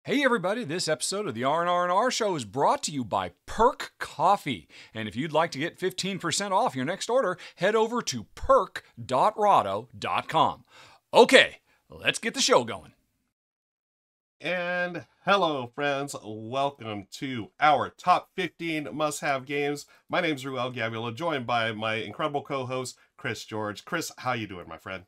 Hey everybody, this episode of the R&R Show is brought to you by Perk Coffee. And if you'd like to get 15% off your next order, head over to perk.rahdo.com. Okay, let's get the show going. And hello, friends. Welcome to our top 15 must-have games. My name's Ruel Gaviola, joined by my incredible co-host, Chris George. Chris, how you doing, my friend?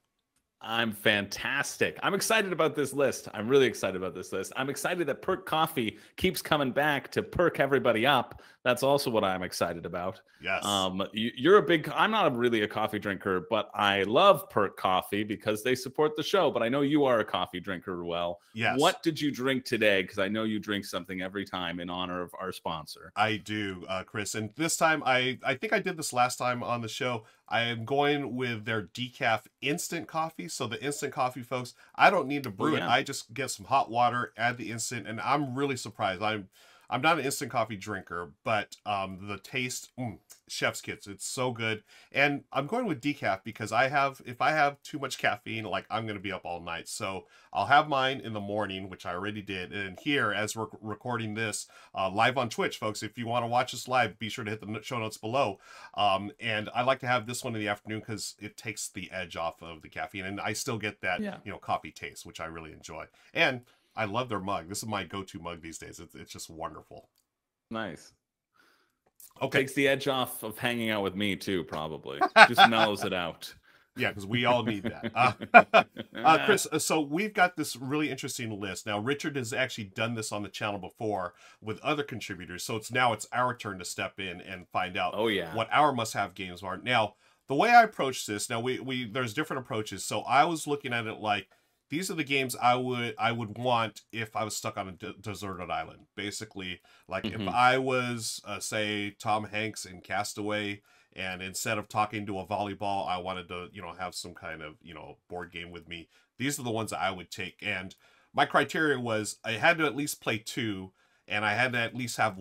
I'm fantastic. I'm excited about this list. I'm really excited about this list. I'm excited that Perk Coffee keeps coming back to perk everybody up. That's also what I'm excited about. Yes. You're a big, I'm not really a coffee drinker, but I love Perk Coffee because they support the show. But I know you are a coffee drinker, Ruel. Yes. What did you drink today? Because I know you drink something every time in honor of our sponsor. I do, Chris. And this time, I think I did this last time on the show. I am going with their decaf instant coffee. So the instant coffee, folks, I don't need to brew it. I just get some hot water, add the instant, and I'm really surprised. I'm not an instant coffee drinker, but the taste, chef's kiss, it's so good. And I'm going with decaf because if I have too much caffeine, like I'm going to be up all night. So I'll have mine in the morning, which I already did. And here, as we're recording this live on Twitch, folks, if you want to watch this live, be sure to hit the show notes below. And I like to have this one in the afternoon because it takes the edge off of the caffeine. And I still get that, coffee taste, which I really enjoy. And I love their mug. This is my go-to mug these days. It's just wonderful. Nice. Okay. Takes the edge off of hanging out with me too, probably. Just mellows it out. Yeah, because we all need that. Chris, so we've got this really interesting list. Now, Richard has actually done this on the channel before with other contributors. So it's our turn to step in and find out what our must-have games are. Now, the way I approach this, now there's different approaches. So I was looking at it like, these are the games I would want if I was stuck on a deserted island. Basically, like if I was, say, Tom Hanks in Castaway, and instead of talking to a volleyball, I wanted to, have some kind of, board game with me. These are the ones that I would take. And my criteria was I had to at least play 2, and I had to at least have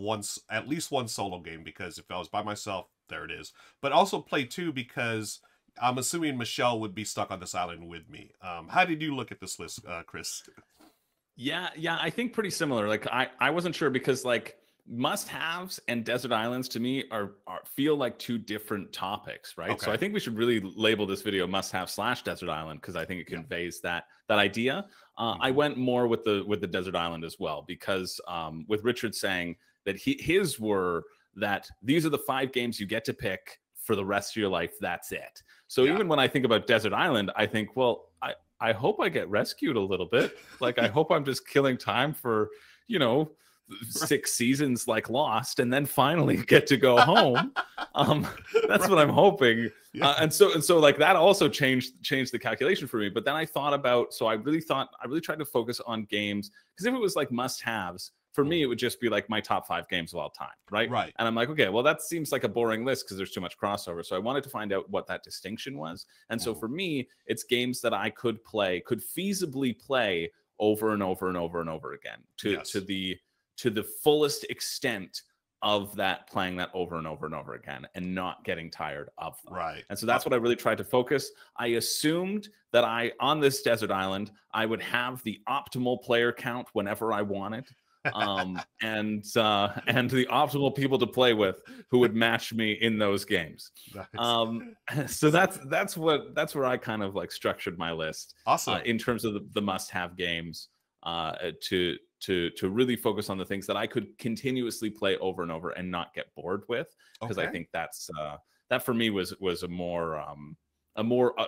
at least one solo game, because if I was by myself, there it is. But also play 2 because I'm assuming Michelle would be stuck on this island with me. How did you look at this list, Chris? Yeah, I think pretty similar. Like I wasn't sure because like must-haves and desert islands to me feel like two different topics, right? Okay. So I think we should really label this video must-have / desert island because I think it conveys that idea. I went more with the desert island as well because with Richard saying that his were that these are the 5 games you get to pick for the rest of your life. That's it. So even when I think about desert island, I think, well, I hope I get rescued a little bit. Like, I hope I'm just killing time for, 6 seasons like Lost, and then finally get to go home. That's what I'm hoping. And so like that also changed the calculation for me. But then I thought about, I really tried to focus on games, because if it was like must-haves, for me, it would just be like my top 5 games of all time, right? Right. And I'm like, okay, well, that seems like a boring list because there's too much crossover. So I wanted to find out what that distinction was. And so for me, it's games that I could feasibly play over and over and over and over again to the fullest extent of that, playing that over and over and over again and not getting tired of them. Right. And so that's what I really tried to focus. I assumed that on this desert island, I would have the optimal player count whenever I wanted. And the optimal people to play with who would match me in those games. Nice. So that's where I kind of like structured my list. Awesome. In terms of the must-have games, to really focus on the things that I could continuously play over and over and not get bored with, because I think that for me was a more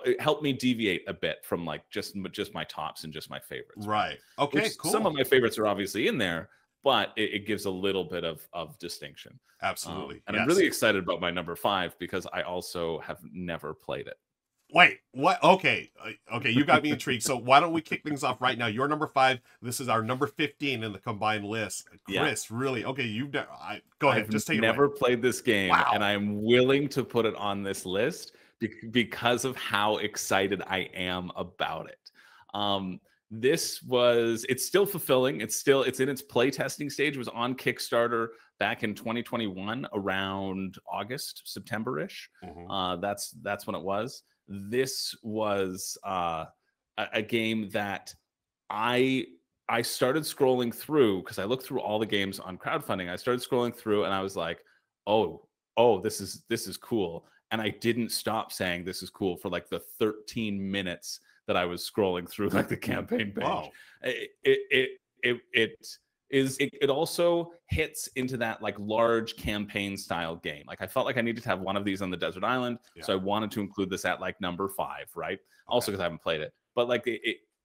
it helped me deviate a bit from like just my tops and just my favorites. Right. Okay, cool. Some of my favorites are obviously in there, but it gives a little bit of distinction. Absolutely. And I'm really excited about my number 5 because I also have never played it. Wait, what? Okay, you got me intrigued. So why don't we kick things off right now? Your number 5. This is our number 15 in the combined list. Chris, really? Okay, go ahead. Just take it away. I've never played this game, and I'm willing to put it on this list because of how excited I am about it. It's still fulfilling. It's in its play testing stage. It was on Kickstarter back in 2021, around August, September-ish. That's when it was. This was a game that I I started scrolling through because I looked through all the games on crowdfunding. I started scrolling through and I was like, oh, this is cool. And I didn't stop saying this is cool for like the 13 minutes that I was scrolling through like the campaign page. Wow. It also hits into that like large campaign style game. Like I felt like I needed to have one of these on the desert island. So I wanted to include this at like number 5, right? Also because I haven't played it. But like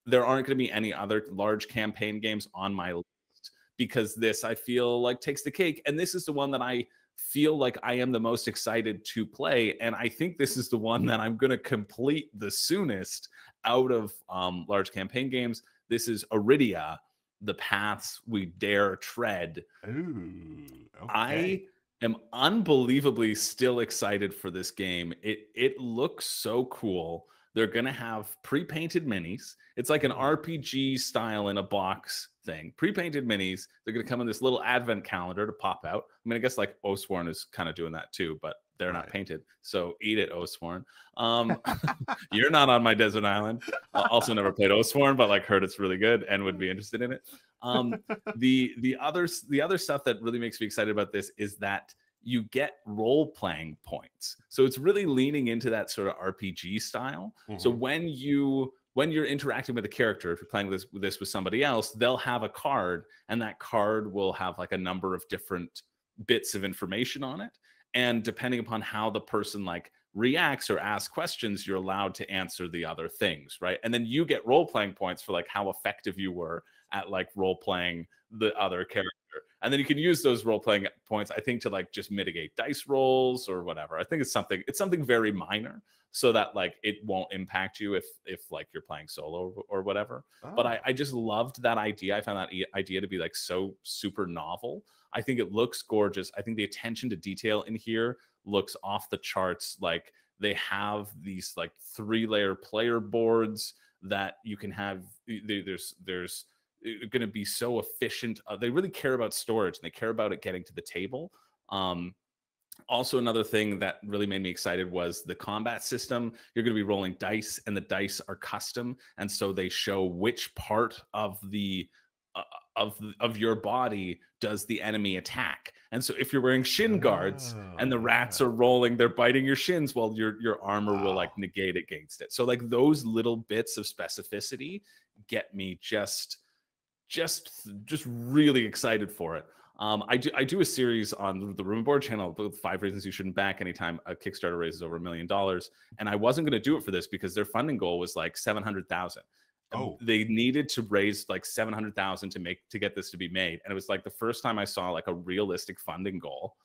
there aren't going to be any other large campaign games on my list because this I feel like takes the cake. And this is the one that I feel like I am the most excited to play. And I think this is the one that I'm going to complete the soonest out of large campaign games. This is Arydia, The Paths We Dare Tread. Ooh, okay. I am unbelievably still excited for this game. It looks so cool. They're going to have pre-painted minis. It's like an RPG style in a box thing. Pre-painted minis. They're going to come in this little advent calendar to pop out. I mean, I guess like Oathsworn is kind of doing that too, but they're not painted. So eat it, Oathsworn. You're not on my desert island. Also never played Oathsworn, but like heard it's really good and would be interested in it. The other stuff that really makes me excited about this is that you get role-playing points. So it's really leaning into that sort of RPG style. So when you're interacting with a character, if you're playing this with somebody else, they'll have a card, and that card will have like a number of different bits of information on it. And depending upon how the person like reacts or asks questions, you're allowed to answer the other things, right? And then you get role-playing points for like how effective you were at like role-playing the other character. And then you can use those role-playing points, I think, to like just mitigate dice rolls or whatever. I think it's something very minor, so that like it won't impact you if like you're playing solo or whatever. But I just loved that idea. I found that idea to be like so super novel. I think it looks gorgeous. I think the attention to detail in here looks off the charts. Like they have these like 3-layer player boards that you can have. There's going to be so efficient. They really care about storage, and they care about it getting to the table. Also, another thing that really made me excited was the combat system. You're going to be rolling dice, and the dice are custom, and so they show which part of the of your body does the enemy attack. And so if you're wearing shin guards and the rats are rolling, they're biting your shins, well, your armor will like negate against it. So like those little bits of specificity get me just really excited for it. I do a series on the Room and Board channel, 5 reasons you shouldn't back anytime a Kickstarter raises over $1 million. And I wasn't going to do it for this because their funding goal was like 700,000. They needed to raise like 700,000 to get this to be made. And it was like the first time I saw like a realistic funding goal.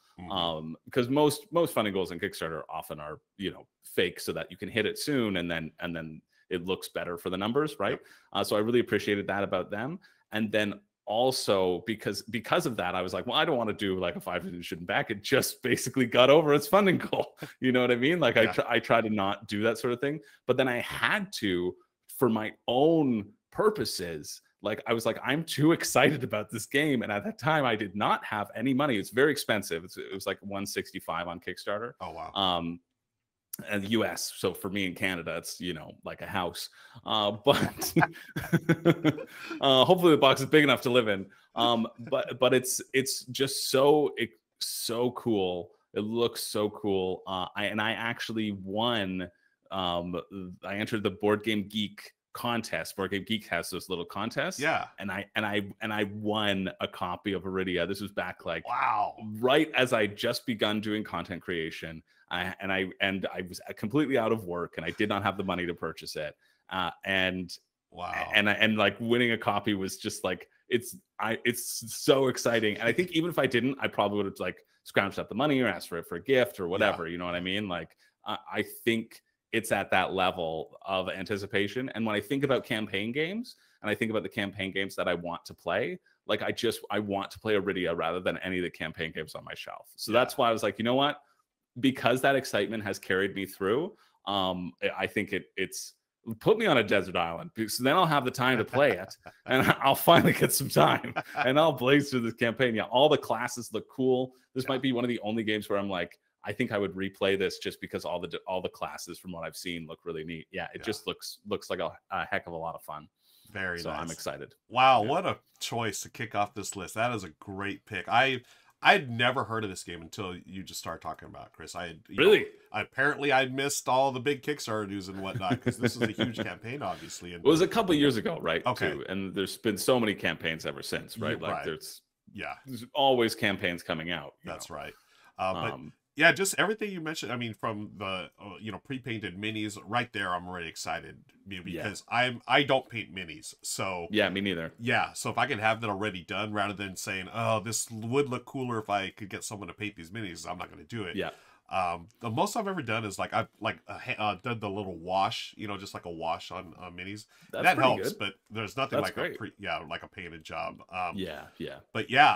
Because most funding goals in Kickstarter often are, fake so that you can hit it soon and then it looks better for the numbers, right? So I really appreciated that about them. And then also because of that, I was like, well, I don't want to do like a 5 reasons you shouldn't back. It just basically got over its funding goal. You know what I mean? Like I try to not do that sort of thing, but then I had to, for my own purposes. Like I was like, I'm too excited about this game. And at that time I did not have any money. It's very expensive. It was like $165 on Kickstarter. Oh, wow. And the US. So for me in Canada, it's, like a house. But hopefully the box is big enough to live in. But it's just so cool. It looks so cool. I actually won. I entered the Board Game Geek contest. Board Game Geek has those little contests. Yeah. And I won a copy of Arydia. This was back like right as I just begun doing content creation. I was completely out of work and I did not have the money to purchase it. And like winning a copy was just like it's so exciting. And I think even if I didn't, I probably would have like scrounged up the money or asked for it for a gift or whatever. You know what I mean? Like I think it's at that level of anticipation. And when I think about campaign games and I think about the campaign games that I want to play, like I want to play Arydia rather than any of the campaign games on my shelf. So that's why I was like, you know what? Because that excitement has carried me through, I think it's put me on a desert island because then I'll have the time to play it and I'll finally get some time and I'll blaze through this campaign. Yeah, all the classes look cool. This might be one of the only games where I'm like, I think I would replay this just because all the classes from what I've seen look really neat. Yeah, it just looks like a heck of a lot of fun. Very So nice. I'm excited. Wow, what a choice to kick off this list. That is a great pick. I'd never heard of this game until you just started talking about it, Chris. I had Really? Apparently I missed all the big Kickstarter news and whatnot, because this is a huge campaign, obviously. And It was a couple years ago, right? Okay. Too. And there's been so many campaigns ever since, right? Like there's always campaigns coming out. That's right. But yeah, just everything you mentioned. I mean, from the pre-painted minis right there, I'm already excited because I don't paint minis. So yeah, me neither. Yeah, so if I can have that already done, rather than saying, "Oh, this would look cooler if I could get someone to paint these minis," I'm not going to do it. Yeah. The most I've ever done is I've done the little wash, just like a wash on minis. That helps, good. But there's nothing like a painted job. Yeah. But yeah,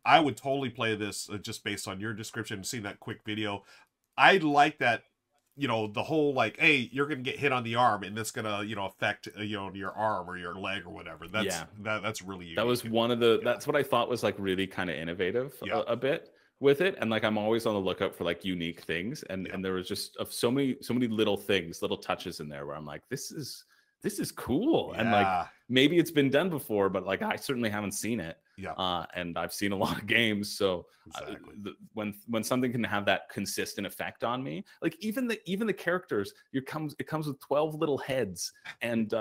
I would totally play this just based on your description and seeing that quick video. I like that, the whole hey, you're gonna get hit on the arm and that's gonna affect your arm or your leg or whatever. That's really unique. That was one of the that's what I thought was really kind of innovative a bit with it, and I'm always on the lookout for unique things, and there was just so many little things, little touches in there where I'm like, this is cool. And maybe it's been done before, but I certainly haven't seen it. And I've seen a lot of games, so when something can have that consistent effect on me, even the characters, it comes with 12 little heads and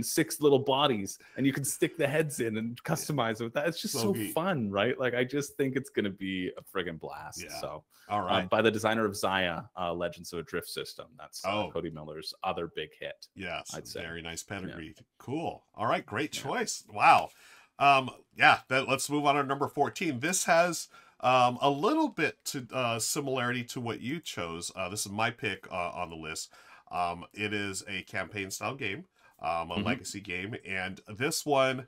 6 little bodies, and you can stick the heads in and customize it with that. It's just so fun, right? I just think it's gonna be a friggin' blast. So all right, by the designer of Zaya, Legends of a Drift System. That's Cody Miller's other big hit. Yes, I'd say. Very nice pedigree. Cool. All right, great choice. Wow. Let's move on to number 14. This has a little bit to similarity to what you chose. This is my pick on the list. It is a campaign style game, a legacy game, and this one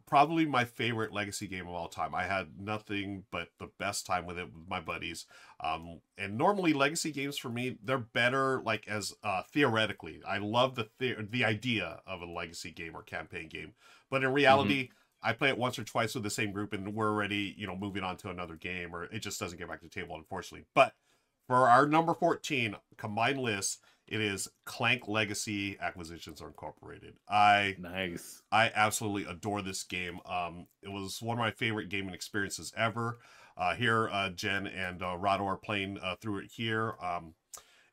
probably my favorite legacy game of all time. I had nothing but the best time with it with my buddies. And normally legacy games for me, they're better as theoretically. I love the idea of a legacy game or campaign game, but in reality, I play it once or twice with the same group and we're already, moving on to another game, or it just doesn't get back to the table, unfortunately. But for our number 14 combined list, it is Clank Legacy Acquisitions Are Incorporated. I absolutely adore this game. It was one of my favorite gaming experiences ever. Here, Jen and Rahdo are playing through it here.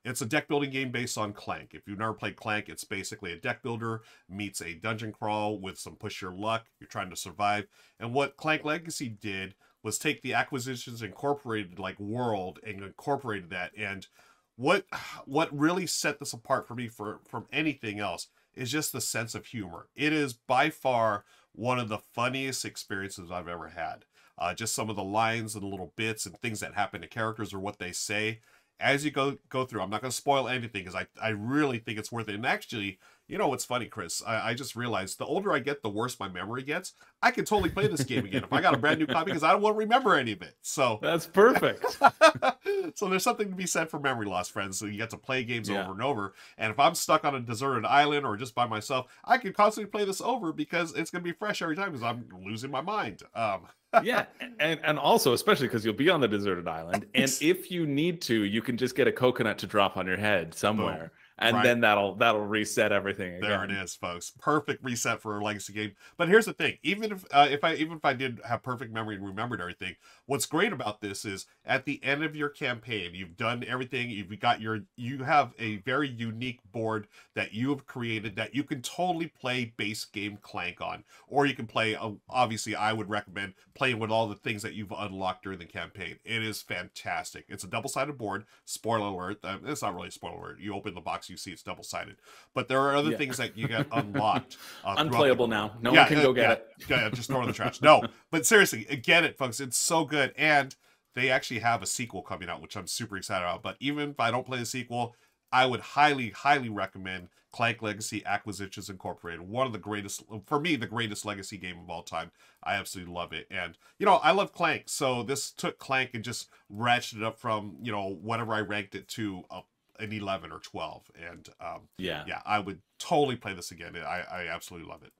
It's a deck building game based on Clank. If you've never played Clank, it's basically a deck builder meets a dungeon crawl with some push your luck. You're trying to survive. And what Clank Legacy did was take the Acquisitions Incorporated world and incorporated that. And what really set this apart for me from anything else is just the sense of humor. It is by far one of the funniest experiences I've ever had. Just some of the lines and little bits and things that happen to characters or what they say. As you go through, I'm not going to spoil anything because I really think it's worth it. And actually, what's funny, Chris? I just realized the older I get, the worse my memory gets. I can totally play this game again if I got a brand new copy because I don't want to remember any of it. So that's perfect. So there's something to be said for memory loss, friends. So you get to play games over and over. And if I'm stuck on a deserted island or just by myself, I can constantly play this over because it's going to be fresh every time because I'm losing my mind. Yeah, and also especially because you'll be on the deserted island, and if you need to, you can just get a coconut to drop on your head somewhere. Boom. And then that'll reset everything again. There it is, folks. Perfect reset for a legacy game. But here's the thing: even if I did have perfect memory and remembered everything, what's great about this is at the end of your campaign, you've done everything. You have a very unique board that you have created that you can totally play base game Clank on, or you can play. Obviously, I would recommend playing with all the things that you've unlocked during the campaign. It is fantastic. It's a double-sided board. Spoiler alert! It's not really a spoiler alert. You open the box. You see it's double-sided, but there are other things that you get unlocked. Unplayable now. No one can go get it. Yeah, just throw it in the trash. No, but seriously, get it, folks. It's so good, and they actually have a sequel coming out, which I'm super excited about. But even if I don't play the sequel, I would highly, highly recommend Clank Legacy Acquisitions Incorporated. One of the greatest, for me, the greatest legacy game of all time. I absolutely love it. And, I love Clank. So this took Clank and just ratcheted up from, whatever I ranked it to an 11 or 12. And, I would totally play this again. I absolutely love it.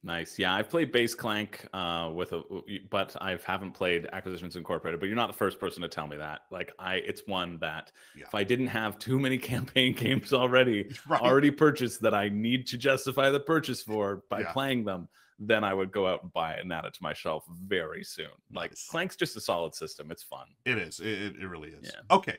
Nice. Yeah, I've played base Clank but I haven't played Acquisitions Incorporated. But you're not the first person to tell me that. Like it's one that if I didn't have too many campaign games already purchased that I need to justify the purchase for by playing them, then I would go out and buy it and add it to my shelf very soon. Like Clank's just a solid system. It's fun. It is. It really is. Yeah. Okay.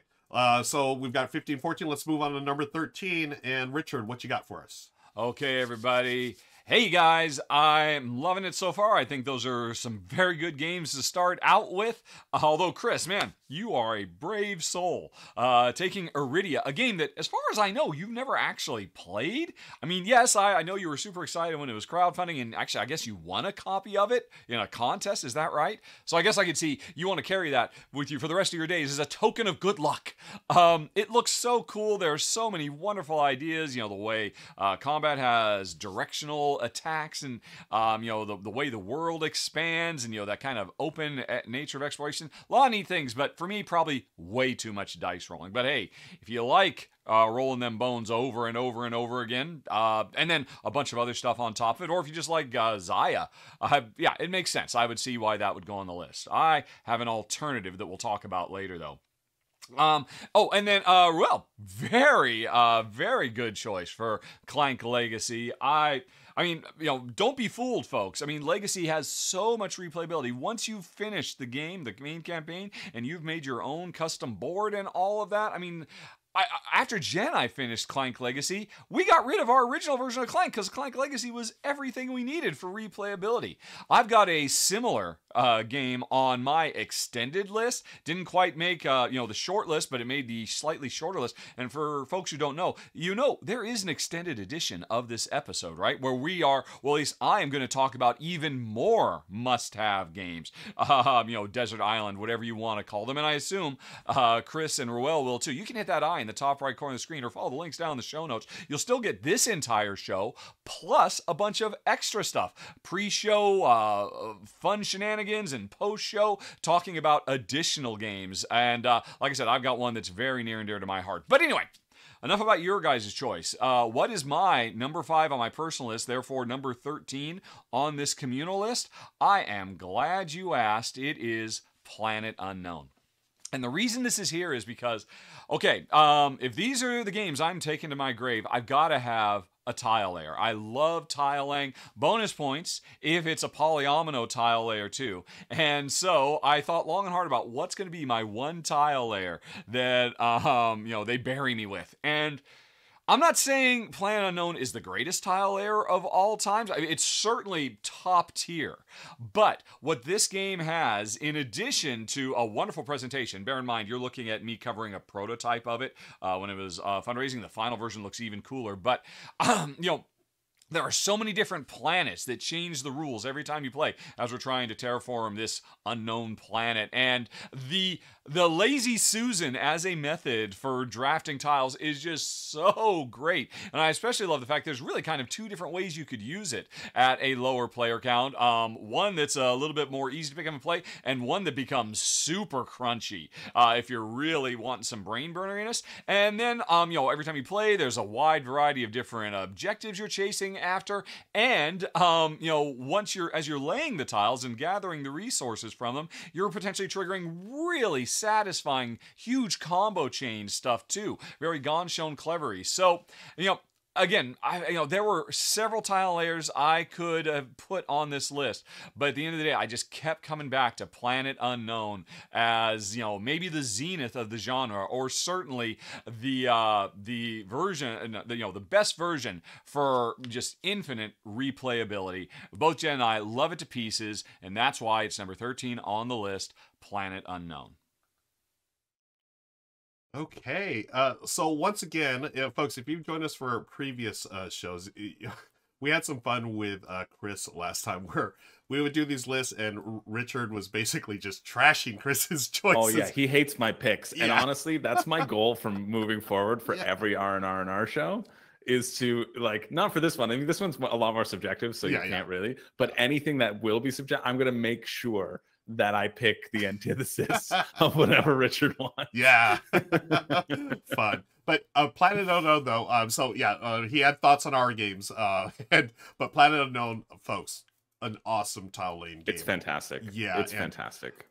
So we've got 15, 14. Let's move on to number 13. And Richard, what you got for us? Okay, everybody. Hey guys, I'm loving it so far. I think those are some very good games to start out with. Although, Chris, man, you are a brave soul. Taking Arydia, a game that, as far as I know, you've never actually played. I mean, yes, I know you were super excited when it was crowdfunding, and actually, I guess you won a copy of it in a contest. Is that right? So I guess I could see you want to carry that with you for the rest of your days as a token of good luck. It looks so cool. There are so many wonderful ideas. You know, the way combat has directional attacks, and you know, the way the world expands, and you know, that kind of open nature of exploration. A lot of neat things, but for me, probably way too much dice rolling. But hey, if you like rolling them bones over and over and over again, and then a bunch of other stuff on top of it, or if you just like Zaya, yeah, it makes sense. I would see why that would go on the list. I have an alternative that we'll talk about later, though. Oh, and then, well, very good choice for Clank Legacy. I mean, you know, don't be fooled, folks. I mean, Legacy has so much replayability. Once you've finished the game, the main campaign, and you've made your own custom board and all of that, I mean, after Jen and I finished Clank Legacy, we got rid of our original version of Clank because Clank Legacy was everything we needed for replayability. I've got a similar game on my extended list. Didn't quite make you know, the short list, but it made the slightly shorter list. And for folks who don't know, you know, there is an extended edition of this episode, right? Where we are, well, at least I am going to talk about even more must-have games. You know, Desert Island, whatever you want to call them. And I assume Chris and Ruel will too. You can hit that eye in the top right corner of the screen or follow the links down in the show notes. You'll still get this entire show plus a bunch of extra stuff. Pre-show, fun shenanigans, and post-show talking about additional games. And like I said, I've got one that's very near and dear to my heart. But anyway, enough about your guys' choice. What is my number 5 on my personal list, therefore number 13 on this communal list? I am glad you asked. It is Planet Unknown. And the reason this is here is because, okay, if these are the games I'm taking to my grave, I've got to have a tile layer. I love tile laying. Bonus points if it's a polyomino tile layer too. And so I thought long and hard about what's going to be my one tile layer that, you know, they bury me with. And I'm not saying Planet Unknown is the greatest tile layer of all times. I mean, it's certainly top tier. But what this game has, in addition to a wonderful presentation, bear in mind, you're looking at me covering a prototype of it when it was fundraising. The final version looks even cooler. But, you know, there are so many different planets that change the rules every time you play as we're trying to terraform this unknown planet. And the Lazy Susan as a method for drafting tiles is just so great. And I especially love the fact there's really kind of two different ways you could use it at a lower player count. One that's a little bit more easy to pick up and play, and one that becomes super crunchy if you're really wanting some brain burneriness. And then, you know, every time you play, there's a wide variety of different objectives you're chasing after, and you know, as you're laying the tiles and gathering the resources from them, you're potentially triggering really satisfying huge combo chain stuff too. Very gone shown clevery. So, you know, again, there were several tile layers I could have put on this list, but at the end of the day, I just kept coming back to Planet Unknown as, you know, maybe the zenith of the genre, or certainly the version, you know, the best version for just infinite replayability. Both Jen and I love it to pieces, and that's why it's number 13 on the list, Planet Unknown. Okay, so once again, folks, if you've joined us for previous shows, we had some fun with Chris last time where we would do these lists and Richard was basically just trashing Chris's choices. Oh yeah, he hates my picks. Yeah. And honestly, that's my goal from moving forward for every R&R show, is to, like, not for this one. I mean, this one's a lot more subjective, so you can't really. But anything that will be subjective, I'm going to make sure that I pick the antithesis of whatever Richard wants. Yeah. Fun. But Planet Unknown, though, so yeah, he had thoughts on our games. But Planet Unknown, folks, an awesome tile lane game. It's fantastic. Yeah, it's fantastic.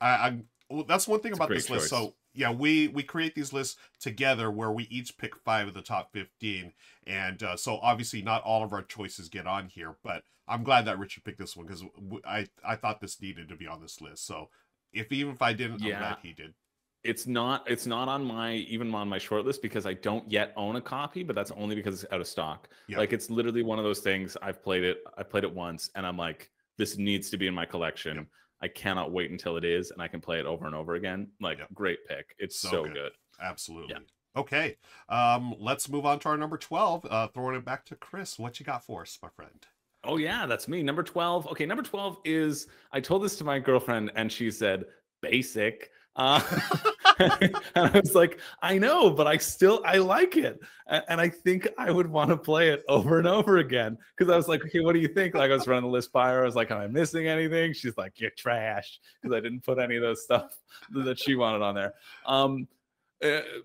Well, that's one thing about this list. Choice. So yeah, we create these lists together where we each pick 5 of the top 15, and so obviously not all of our choices get on here. But I'm glad that Richard picked this one because I thought this needed to be on this list. So even if I didn't, I'm glad he did. It's not on my short list because I don't yet own a copy, but that's only because it's out of stock. Yep. Like it's literally one of those things. I played it once and I'm like, this needs to be in my collection. Yep. I cannot wait until it is and I can play it over and over again. Like great pick. It's so good. Absolutely. Yep. Okay. Let's move on to our number 12. Throwing it back to Chris. What you got for us, my friend? Oh yeah, that's me. Number 12. Okay, number 12 is, I told this to my girlfriend and she said, basic. And I was like, I know, but I like it. And I think I would want to play it over and over again. Because I was like, okay, what do you think? Like I was running the list by her. I was like, am I missing anything? She's like, you're trash. Because I didn't put any of those stuff that she wanted on there.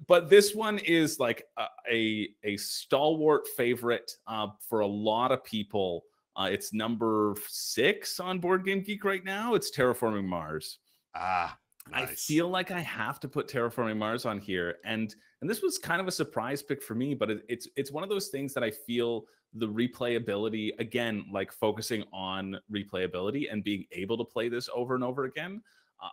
But this one is like a stalwart favorite for a lot of people. It's number 6 on Board Game Geek right now. It's Terraforming Mars. Nice. I feel like I have to put Terraforming Mars on here, and this was kind of a surprise pick for me, but it's one of those things that I feel the replayability, again, like focusing on replayability and being able to play this over and over again.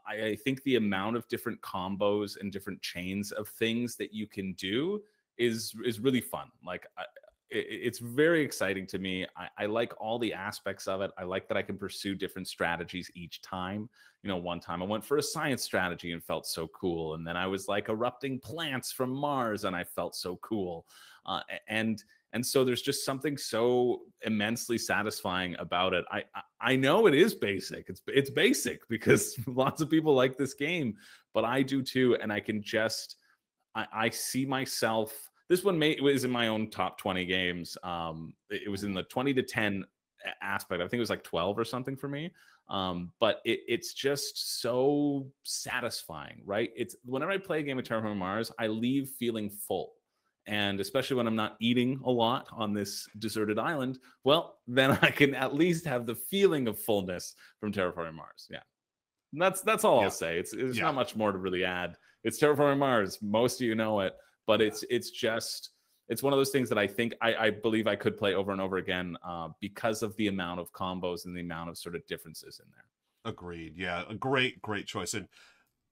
I think the amount of different combos and different chains of things that you can do is really fun. Like it's very exciting to me. I like all the aspects of it. I like that I can pursue different strategies each time. You know, one time I went for a science strategy and felt so cool. And then I was like erupting plants from Mars and I felt so cool. And so there's just something so immensely satisfying about it. I know it is basic. It's basic because lots of people like this game, but I do too. And I can just, I see myself. This one was in my own top 20 games. It was in the 20 to 10 aspect. I think it was like 12 or something for me. But it's just so satisfying, right? It's whenever I play a game of Terraforming Mars, I leave feeling full. And especially when I'm not eating a lot on this deserted island, well, then I can at least have the feeling of fullness from Terraforming Mars. Yeah. And that's all I'll say. It's not much more to really add. It's Terraforming Mars. Most of you know it. But it's one of those things that I think I believe I could play over and over again because of the amount of combos and the amount of sort of differences in there. Agreed. Yeah, a great choice. And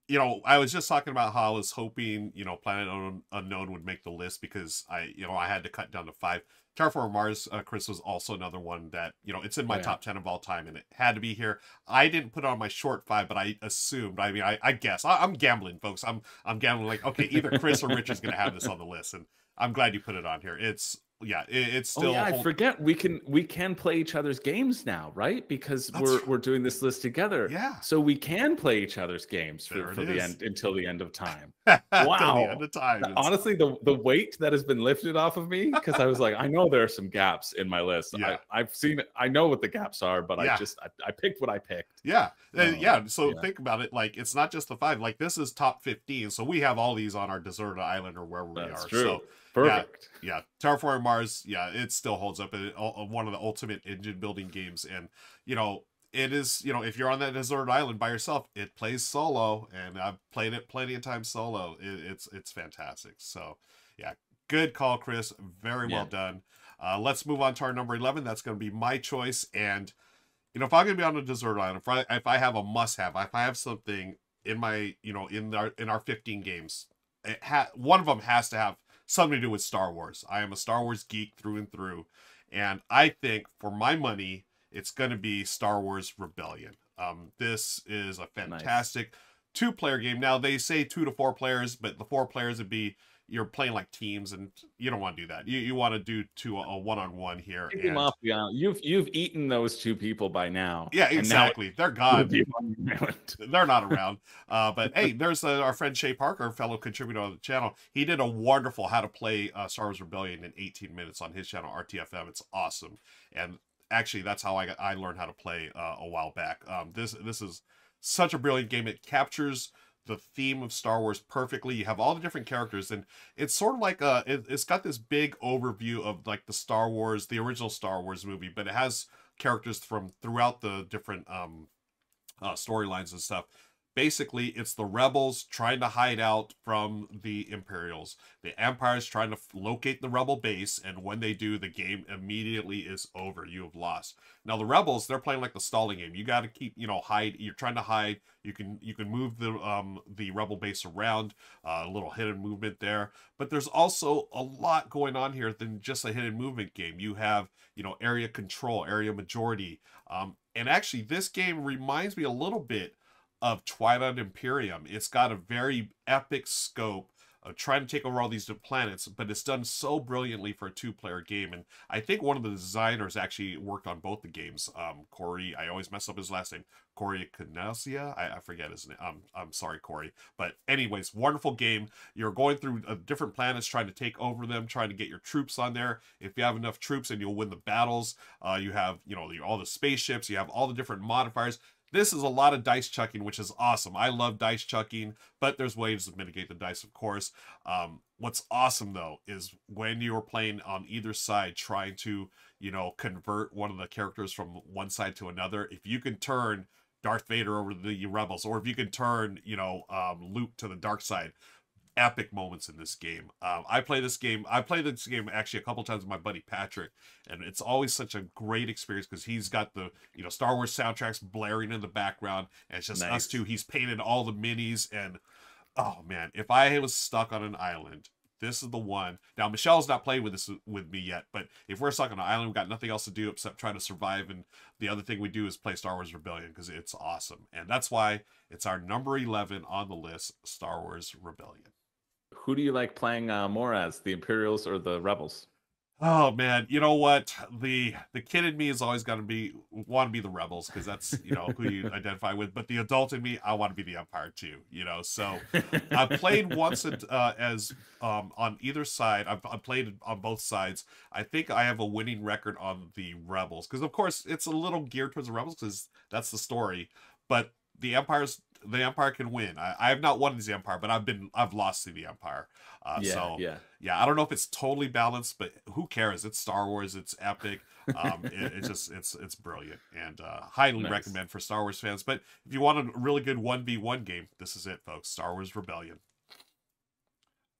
you know, I was just talking about how I was hoping, you know, Planet Unknown would make the list because I had to cut down to 5. Terraforming Mars, Chris, was also another one that, you know, it's in my top 10 of all time and it had to be here. I didn't put it on my short 5, but I assumed, I guess. I'm gambling, folks. I'm gambling like, okay, either Chris or Richard's going to have this on the list. And I'm glad you put it on here. It's still. I forget we can play each other's games now, right? Because we're doing this list together. Yeah. So we can play each other's games for the end until the end of time. Wow. The end of time. Honestly, the weight that has been lifted off of me because I was like, I know there are some gaps in my list. Yeah. I've seen it. I know what the gaps are, but I picked what I picked. Yeah. So think about it. Like it's not just the 5. Like this is top 15. So we have all these on our deserted island or wherever we are. True. So perfect. Yeah. Terraforming Mars. Yeah. It still holds up. One of the ultimate engine building games. And, you know, it is, you know, if you're on that deserted island by yourself, it plays solo, and I've played it plenty of times solo. It's fantastic. So, yeah, good call, Chris. Very well done. Let's move on to our number 11. That's going to be my choice. And, you know, if I'm going to be on a deserted island, if I have a must-have, if I have something in my, you know, in our 15 games, one of them has to have something to do with Star Wars. I am a Star Wars geek through and through, and I think for my money, it's going to be Star Wars Rebellion. This is a fantastic 2-player game. Now, they say 2 to 4 players, but the 4 players would be, you're playing like teams, and you don't want to do that. You want to do a one-on-one here. You've eaten those 2 people by now. Yeah, exactly. They're gone. They're not around. But hey, there's our friend Shay Parker, fellow contributor on the channel. He did a wonderful how to play Star Wars Rebellion in 18 minutes on his channel, RTFM. It's awesome. And actually, that's how I learned how to play a while back. This is such a brilliant game. It captures the theme of Star Wars perfectly. You have all the different characters, and it's sort of like it's got this big overview of like the Star Wars, the original Star Wars movie, but it has characters from throughout the different storylines and stuff. Basically, it's the rebels trying to hide out from the Imperials. The Empire's trying to locate the rebel base, and when they do, the game immediately is over. You have lost. Now, the rebels, they're playing like the stalling game. You got to keep, hide. You're trying to hide. You can move the rebel base around, a little hidden movement there. But there's also a lot going on here than just a hidden movement game. You have, area control, area majority. And actually, this game reminds me a little bit of Twilight Imperium. It's got a very epic scope of trying to take over all these different planets, but it's done so brilliantly for a two-player game. And I think one of the designers actually worked on both the games. Corey, I always mess up his last name. Corey Canasia? I forget his name. I'm sorry, Corey. But anyways, wonderful game. You're going through different planets, trying to take over them, trying to get your troops on there. If you have enough troops, and you'll win the battles. You have, all the spaceships. You have all the different modifiers. This is a lot of dice chucking, which is awesome. I love dice chucking, but there's ways to mitigate the dice, of course. What's awesome, though, is when you're playing on either side, trying to, convert one of the characters from one side to another. If you can turn Darth Vader over to the rebels, or if you can turn, Luke to the dark side, epic moments in this game. I played this game actually a couple times with my buddy Patrick, and it's always such a great experience because he's got the Star Wars soundtracks blaring in the background, and it's just us two. He's painted all the minis, and oh man, if I was stuck on an island, this is the one. Now Michelle's not playing with me yet, but if we're stuck on an island, we've got nothing else to do except try to survive, and the other thing we do is play Star Wars Rebellion because it's awesome, and that's why it's our number 11 on the list, Star Wars Rebellion. Who do you like playing more as, the Imperials or the Rebels? Oh man, you know what? The kid in me is always going to want to be the Rebels because that's who you identify with. But the adult in me, I want to be the Empire too. So I played once as on either side. I've played on both sides. I think I have a winning record on the Rebels because of course it's a little geared towards the Rebels because that's the story. But the Empire can win. I have not won as the Empire, but I've lost to the Empire. I don't know if it's totally balanced, but who cares? It's Star Wars. It's epic. It's brilliant, and highly recommend for Star Wars fans. But if you want a really good 1v1 game, this is it, folks. Star Wars Rebellion.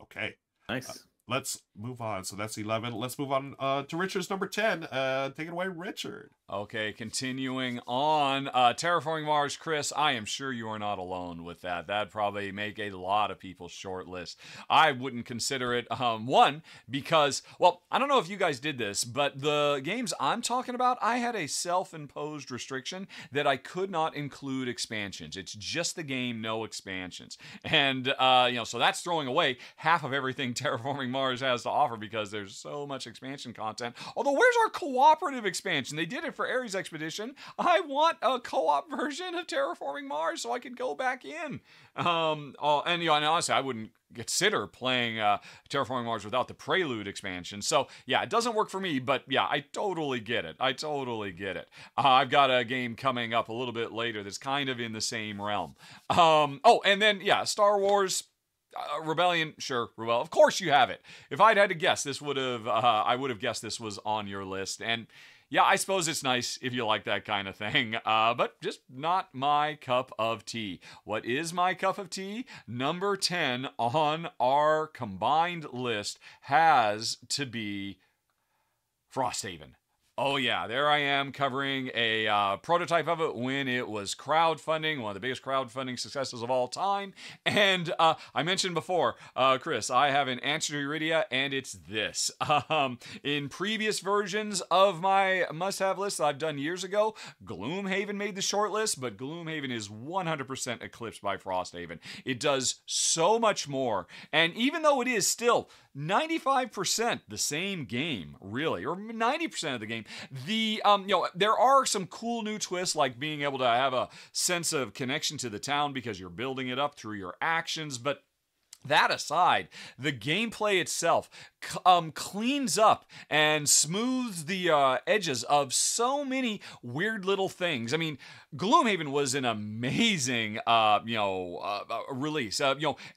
Okay. Nice. Let's move on. So that's 11. Let's move on to Richard's number 10. Take it away, Richard. Okay, continuing on. Terraforming Mars, Chris, I am sure you are not alone with that. That'd probably make a lot of people's short list. I wouldn't consider it, one, because, well, I don't know if you guys did this, but the games I'm talking about, I had a self-imposed restriction that I could not include expansions. It's just the game, no expansions. And, so that's throwing away half of everything Terraforming Mars has to offer because there's so much expansion content. Although, where's our cooperative expansion? They did it for Ares Expedition. I want a co-op version of Terraforming Mars so I could go back in. And honestly, I wouldn't consider playing Terraforming Mars without the Prelude expansion. So, yeah, it doesn't work for me, but yeah, I totally get it. I've got a game coming up a little bit later that's kind of in the same realm. And then, yeah, Star Wars Rebellion, sure, Rebel. Of course you have it. If I'd had to guess, I would have guessed this was on your list. And yeah, I suppose it's nice if you like that kind of thing, but just not my cup of tea. What is my cup of tea? Number 10 on our combined list has to be Frosthaven. Oh yeah, there I am covering a prototype of it when it was crowdfunding, one of the biggest crowdfunding successes of all time. And I mentioned before, Chris, I have an answer to Arydia, and it's this. In previous versions of my must-have list that I've done years ago, Gloomhaven made the short list, but Gloomhaven is 100% eclipsed by Frosthaven. It does so much more, and even though it is still 95% the same game, really, or 90% of the game. There are some cool new twists, like being able to have a sense of connection to the town because you're building it up through your actions, but That aside, the gameplay itself cleans up and smooths the edges of so many weird little things. I mean, Gloomhaven was an amazing, release.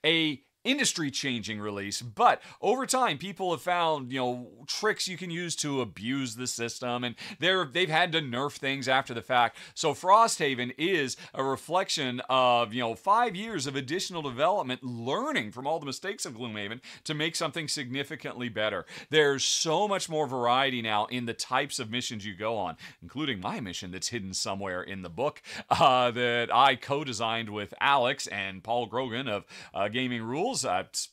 A industry-changing release, but over time people have found tricks you can use to abuse the system, and they've had to nerf things after the fact. So Frosthaven is a reflection of 5 years of additional development, learning from all the mistakes of Gloomhaven to make something significantly better. There's so much more variety now in the types of missions you go on, including my mission that's hidden somewhere in the book that I co-designed with Alex and Paul Grogan of Gaming Rules. That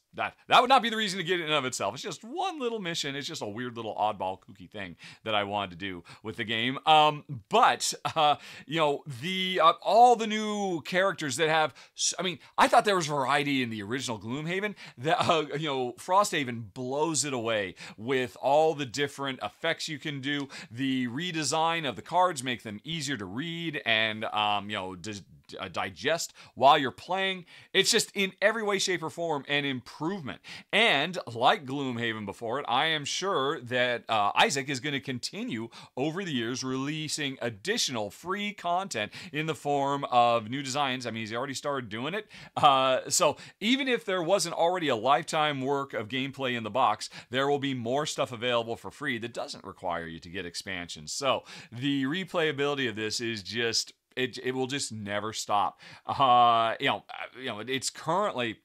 would not be the reason to get it in and of itself. It's just one little mission. It's just a weird little oddball kooky thing that I wanted to do with the game. But all the new characters that have, I mean, I thought there was variety in the original Gloomhaven. That Frosthaven blows it away with all the different effects you can do. The redesign of the cards make them easier to read and digest while you're playing. It's just in every way, shape, or form an improvement. And like Gloomhaven before it, I am sure that Isaac is going to continue over the years releasing additional free content in the form of new designs. I mean, he's already started doing it. So even if there wasn't already a lifetime work of gameplay in the box, there will be more stuff available for free that doesn't require you to get expansions. So the replayability of this is just it will just never stop. It's currently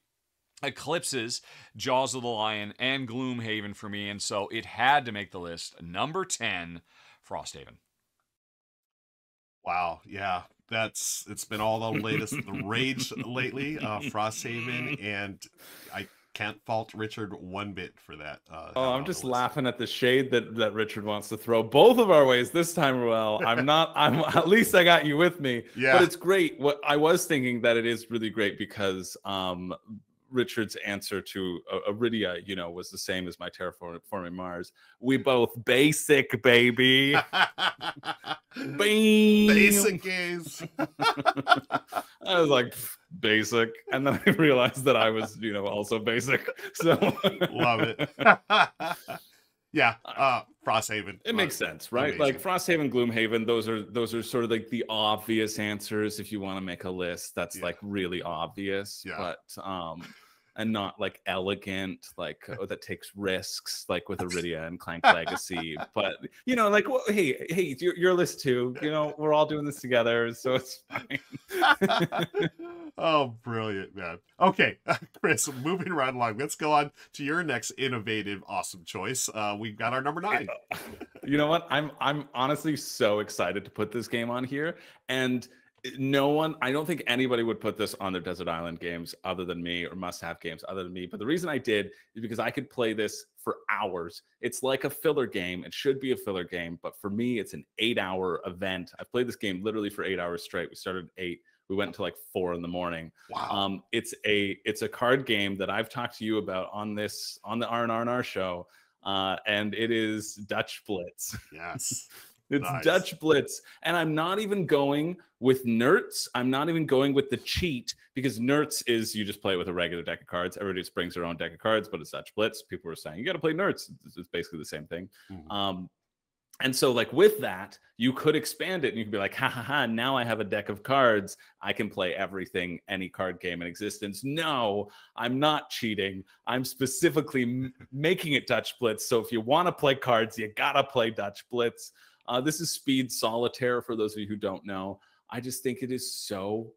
eclipses Jaws of the Lion and Gloomhaven for me, and so it had to make the list. Number 10, Frosthaven. Wow, yeah. It's been all the latest the rage lately, Frosthaven, and I can't fault Richard one bit for that. I'm just laughing at the shade that Richard wants to throw both of our ways this time, Ruel. I'm at least I got you with me. Yeah. But it's great. What I was thinking that it is really great because Richard's answer to Arydia, was the same as my Terraforming Mars. We both basic, baby. Basic gaze. I was like, basic. And then I realized that I was, also basic. So love it. Yeah, Frosthaven. It makes sense, right? Amazing. Like Frosthaven, Gloomhaven, those are sort of like the obvious answers if you want to make a list that's like really obvious. Yeah. But and not like elegant, like that takes risks, like with Arydia and Clank Legacy. But hey, your list too. We're all doing this together, so it's fine. Oh, brilliant, man. Okay, Chris, moving right along. Let's go on to your next innovative, awesome choice. We've got our number 9. You know what? I'm honestly so excited to put this game on here, and I don't think anybody would put this on their Desert Island games other than me, or must-have games other than me. But the reason I did is because I could play this for hours. It's like a filler game. It should be a filler game, but for me, it's an 8-hour event. I've played this game literally for 8 hours straight. We started at 8. We went until like 4 in the morning. Wow. It's a card game that I've talked to you about on the R&R show, and it is Dutch Blitz. Yes. It's nice. Dutch Blitz. And I'm not even going with nerds. I'm not even going with the cheat, because nerds is you just play it with a regular deck of cards. Everybody just brings their own deck of cards, but it's Dutch Blitz. People were saying, you got to play nerds. It's basically the same thing. Mm-hmm. And so like with that, you could expand it and you could be like, ha ha ha, now I have a deck of cards. I can play everything, any card game in existence. No, I'm not cheating. I'm specifically making it Dutch Blitz. So if you want to play cards, you got to play Dutch Blitz. This is speed solitaire for those of you who don't know. I just think it is so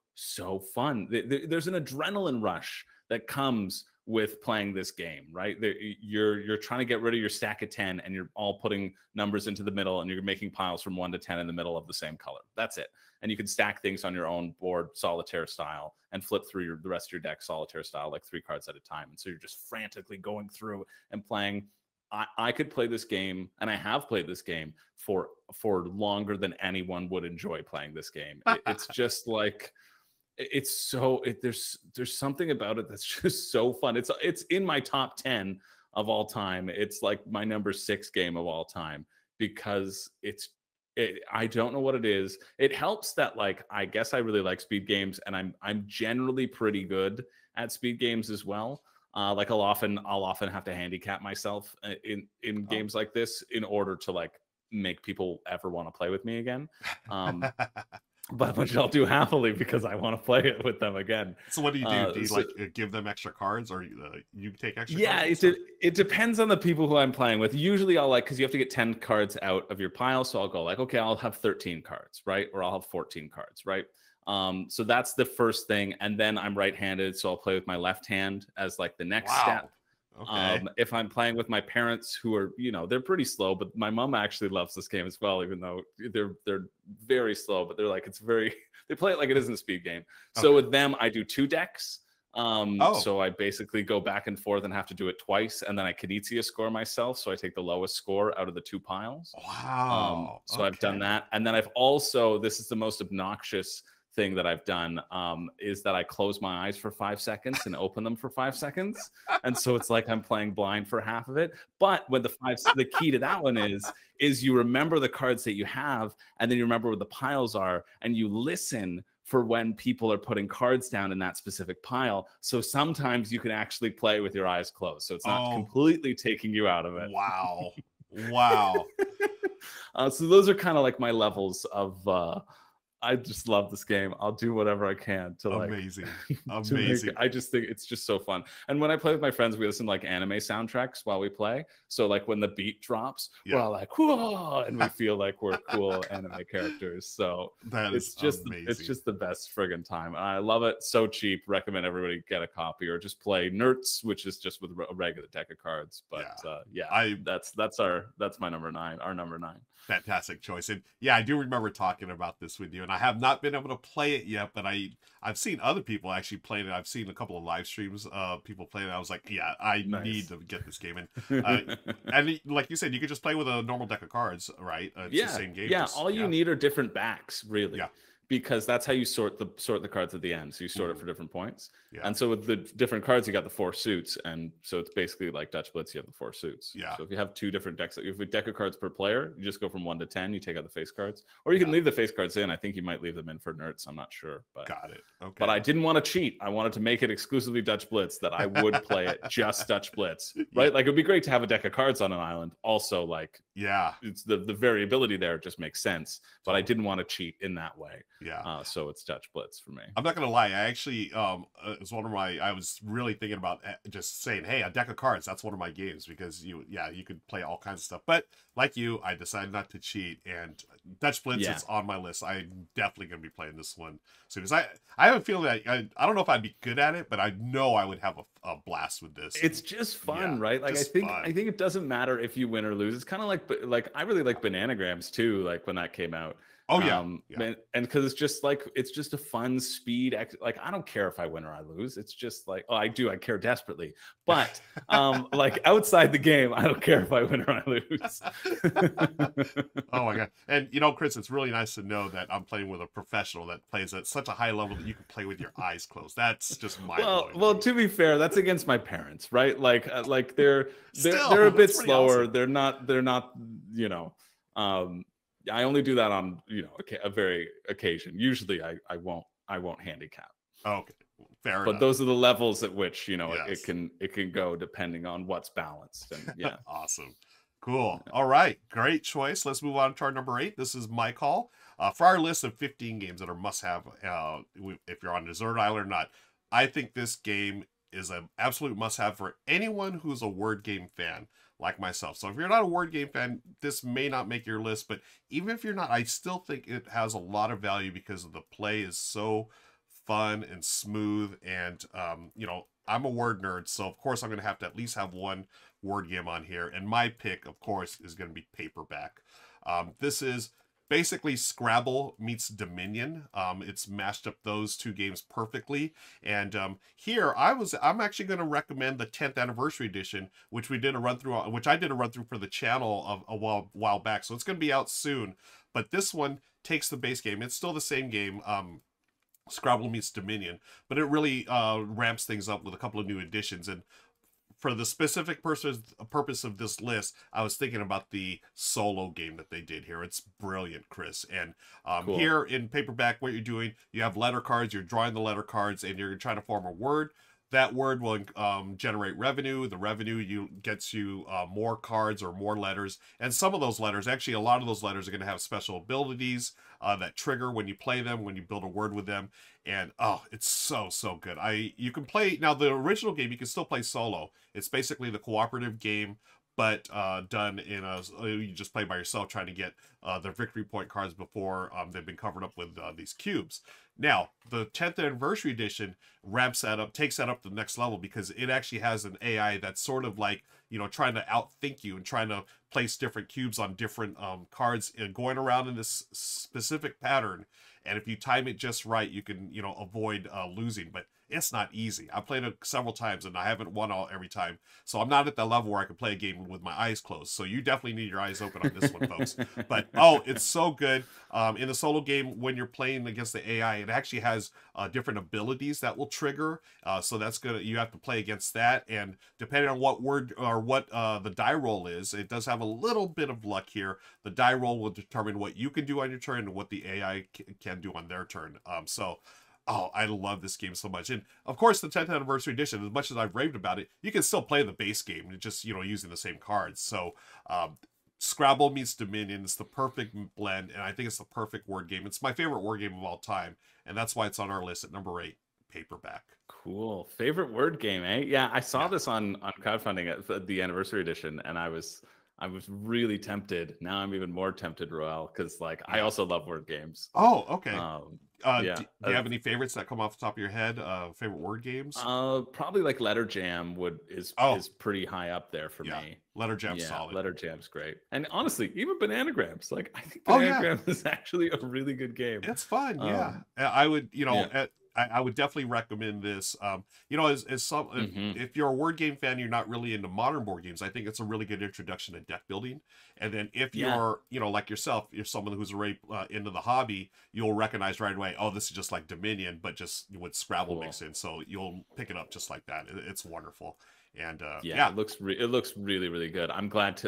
fun. There's an adrenaline rush that comes with playing this game, right? You're trying to get rid of your stack of 10 and you're all putting numbers into the middle and you're making piles from 1 to 10 in the middle of the same color. That's it. And you can stack things on your own board solitaire style and flip through the rest of your deck solitaire style, like 3 cards at a time. And so you're just frantically going through and playing. I could play this game, and I have played this game for longer than anyone would enjoy playing this game. It's just like, there's something about it that's just so fun. It's in my top 10 of all time. It's like my number 6 game of all time, because I don't know what it is. It helps that, like, I guess I really like speed games, and I'm generally pretty good at speed games as well. Like I'll often have to handicap myself in games like this in order to like make people ever want to play with me again. But which I'll do happily because I want to play it with them again. So what do you do? Do you like give them extra cards, or you take extra? Yeah, cards it depends on the people who I'm playing with. Usually I'll because you have to get 10 cards out of your pile. So I'll go like, okay, I'll have 13 cards, right? Or I'll have 14 cards, right? So that's the first thing. And then I'm right-handed, so I'll play with my left hand as like the next step. Okay. If I'm playing with my parents who are, they're pretty slow, but my mom actually loves this game as well, even though they're very slow, but they're like, they play it like it isn't a speed game. So with them, I do 2 decks. So I basically go back and forth and have to do it twice. And then I Knizia score myself. So I take the lowest score out of the 2 piles. Wow. So I've done that. And then I've also, this is the most obnoxious thing that I've done, is that I close my eyes for 5 seconds and open them for 5 seconds. And so it's like I'm playing blind for half of it. But when the key to that one is you remember the cards that you have, and then you remember where the piles are, and you listen for when people are putting cards down in that specific pile. So sometimes you can actually play with your eyes closed. So it's not completely taking you out of it. Wow. Wow. So those are kind of like my levels of, I just love this game. I'll do whatever I can to like amazing. I just think it's just so fun. And when I play with my friends, we listen to like anime soundtracks while we play. So like when the beat drops, we're all like, whoa, and we feel like we're cool anime characters. So it's just the best friggin' time. And I love it. So cheap. Recommend everybody get a copy or just play Nerds, which is just with a regular deck of cards. But that's my number 9. Our number 9. Fantastic choice. And yeah, I do remember talking about this with you, and I have not been able to play it yet, but I've seen other people actually playing it. I've seen a couple of live streams people playing it. I was like, yeah, I need to get this game. And and like you said, you could just play with a normal deck of cards, right? It's the same game. Yeah, all you need are different backs, really. Yeah. Because that's how you sort the cards at the end. So you sort it for different points. Yeah. And so with the different cards, you got the 4 suits. And so it's basically like Dutch Blitz, you have the 4 suits. Yeah. So if you have 2 different decks, if you have a deck of cards per player, you just go from 1 to 10, you take out the face cards. Or you can leave the face cards in. I think you might leave them in for Nerds. I'm not sure. But got it. Okay. But I didn't want to cheat. I wanted to make it exclusively Dutch Blitz, that I would play it just Dutch Blitz. Right? Like it would be great to have a deck of cards on an island. Also, like, it's the variability there just makes sense. But I didn't want to cheat in that way. Yeah. So it's Dutch Blitz for me. I'm not gonna lie. I actually, it's one of my. I was really thinking about just saying, hey, a deck of cards. That's one of my games because you could play all kinds of stuff. But like you, I decided not to cheat, and Dutch Blitz is on my list. I'm definitely gonna be playing this one soon. As I have a feeling that I don't know if I'd be good at it, but I know I would have a blast with this. It's just fun, right? Like I think it doesn't matter if you win or lose. It's kind of like I really like Bananagrams too. Like when that came out. And because it's just a fun speed. Like I don't care if I win or I lose. It's just like, I care desperately. But like outside the game, I don't care if I win or I lose. Oh my god! And Chris, it's really nice to know that I'm playing with a professional that plays at such a high level that you can play with your eyes closed. That's just mind-blowing. Well, to be fair, that's against my parents, right? Like they're a bit slower. Awesome. They're not. I only do that on a very occasion. Usually I won't handicap. Okay, fair enough. But those are the levels at which it can go depending on what's balanced. And awesome, cool. All right, great choice. Let's move on to our number 8. This is my call for our list of 15 games that are must-have. If you're on a desert island or not, I think this game is an absolute must-have for anyone who's a word game fan like myself. So if you're not a word game fan, this may not make your list, but even if you're not, I still think it has a lot of value because the play is so fun and smooth. And I'm a word nerd, so of course I'm going to have to at least have one word game on here. And my pick, of course, is going to be Paperback. This is basically Scrabble meets Dominion. It's mashed up those 2 games perfectly. And here I'm actually going to recommend the 10th anniversary edition, which I did a run through for the channel a while back. So it's going to be out soon. But this one takes the base game. It's still the same game. Scrabble meets Dominion, but it really ramps things up with a couple of new additions. And for the specific purpose of this list, I was thinking about the solo game that they did here. It's brilliant, Chris. And cool. Here in Paperback, what you're doing, you have letter cards, you're drawing the letter cards, and you're trying to form a word. that word will generate revenue. The revenue gets you more cards or more letters. And some of those letters, actually a lot of those letters are going to have special abilities that trigger when you play them, when you build a word with them. And oh, it's so good. You can play now the original game. You can still play solo. It's basically the cooperative game, but done in you just play by yourself, trying to get the victory point cards before they've been covered up with these cubes. Now, the 10th anniversary edition ramps that up, takes that up to the next level, because it actually has an AI that's sort of like, you know, trying to outthink you and trying to place different cubes on different cards and going around in this specific pattern. And if you time it just right, you can, you know, avoid losing. But it's not easy. I've played it several times and I haven't won every time. So I'm not at that level where I can play a game with my eyes closed. So you definitely need your eyes open on this one, folks. But, oh, it's so good. In the solo game, when you're playing against the AI, it actually has different abilities that will trigger. So that's good. You have to play against that. And depending on what word or what the die roll is, it does have a little bit of luck here. The die roll will determine what you can do on your turn and what the AI can do on their turn. Oh, I love this game so much. And of course, the 10th anniversary edition, as much as I've raved about it, you can still play the base game, just, you know, using the same cards. So Scrabble meets Dominion. It's the perfect blend, and I think it's the perfect word game. It's my favorite word game of all time, and that's why it's on our list at number 8, Paperback. Cool. Favorite word game, eh? Yeah, I saw this on crowdfunding at the anniversary edition, and I was really tempted. Now I'm even more tempted, Roel, because like I also love word games. Oh, okay. Yeah. Do you have any favorites that come off the top of your head? Favorite word games? Probably like Letter Jam is pretty high up there for me. Letter Jam's solid. Letter Jam's great. And honestly, even Bananagrams. Like I think Bananagrams is actually a really good game. It's fun, yeah. I would, you know, I would definitely recommend this. You know, if you're a word game fan, you're not really into modern board games, I think it's a really good introduction to deck building. And then if you're, you know, like yourself, you're someone who's already into the hobby, you'll recognize right away, oh, this is just like Dominion, but just with Scrabble mixed in. So you'll pick it up just like that. It's wonderful. And it looks really, really good. I'm glad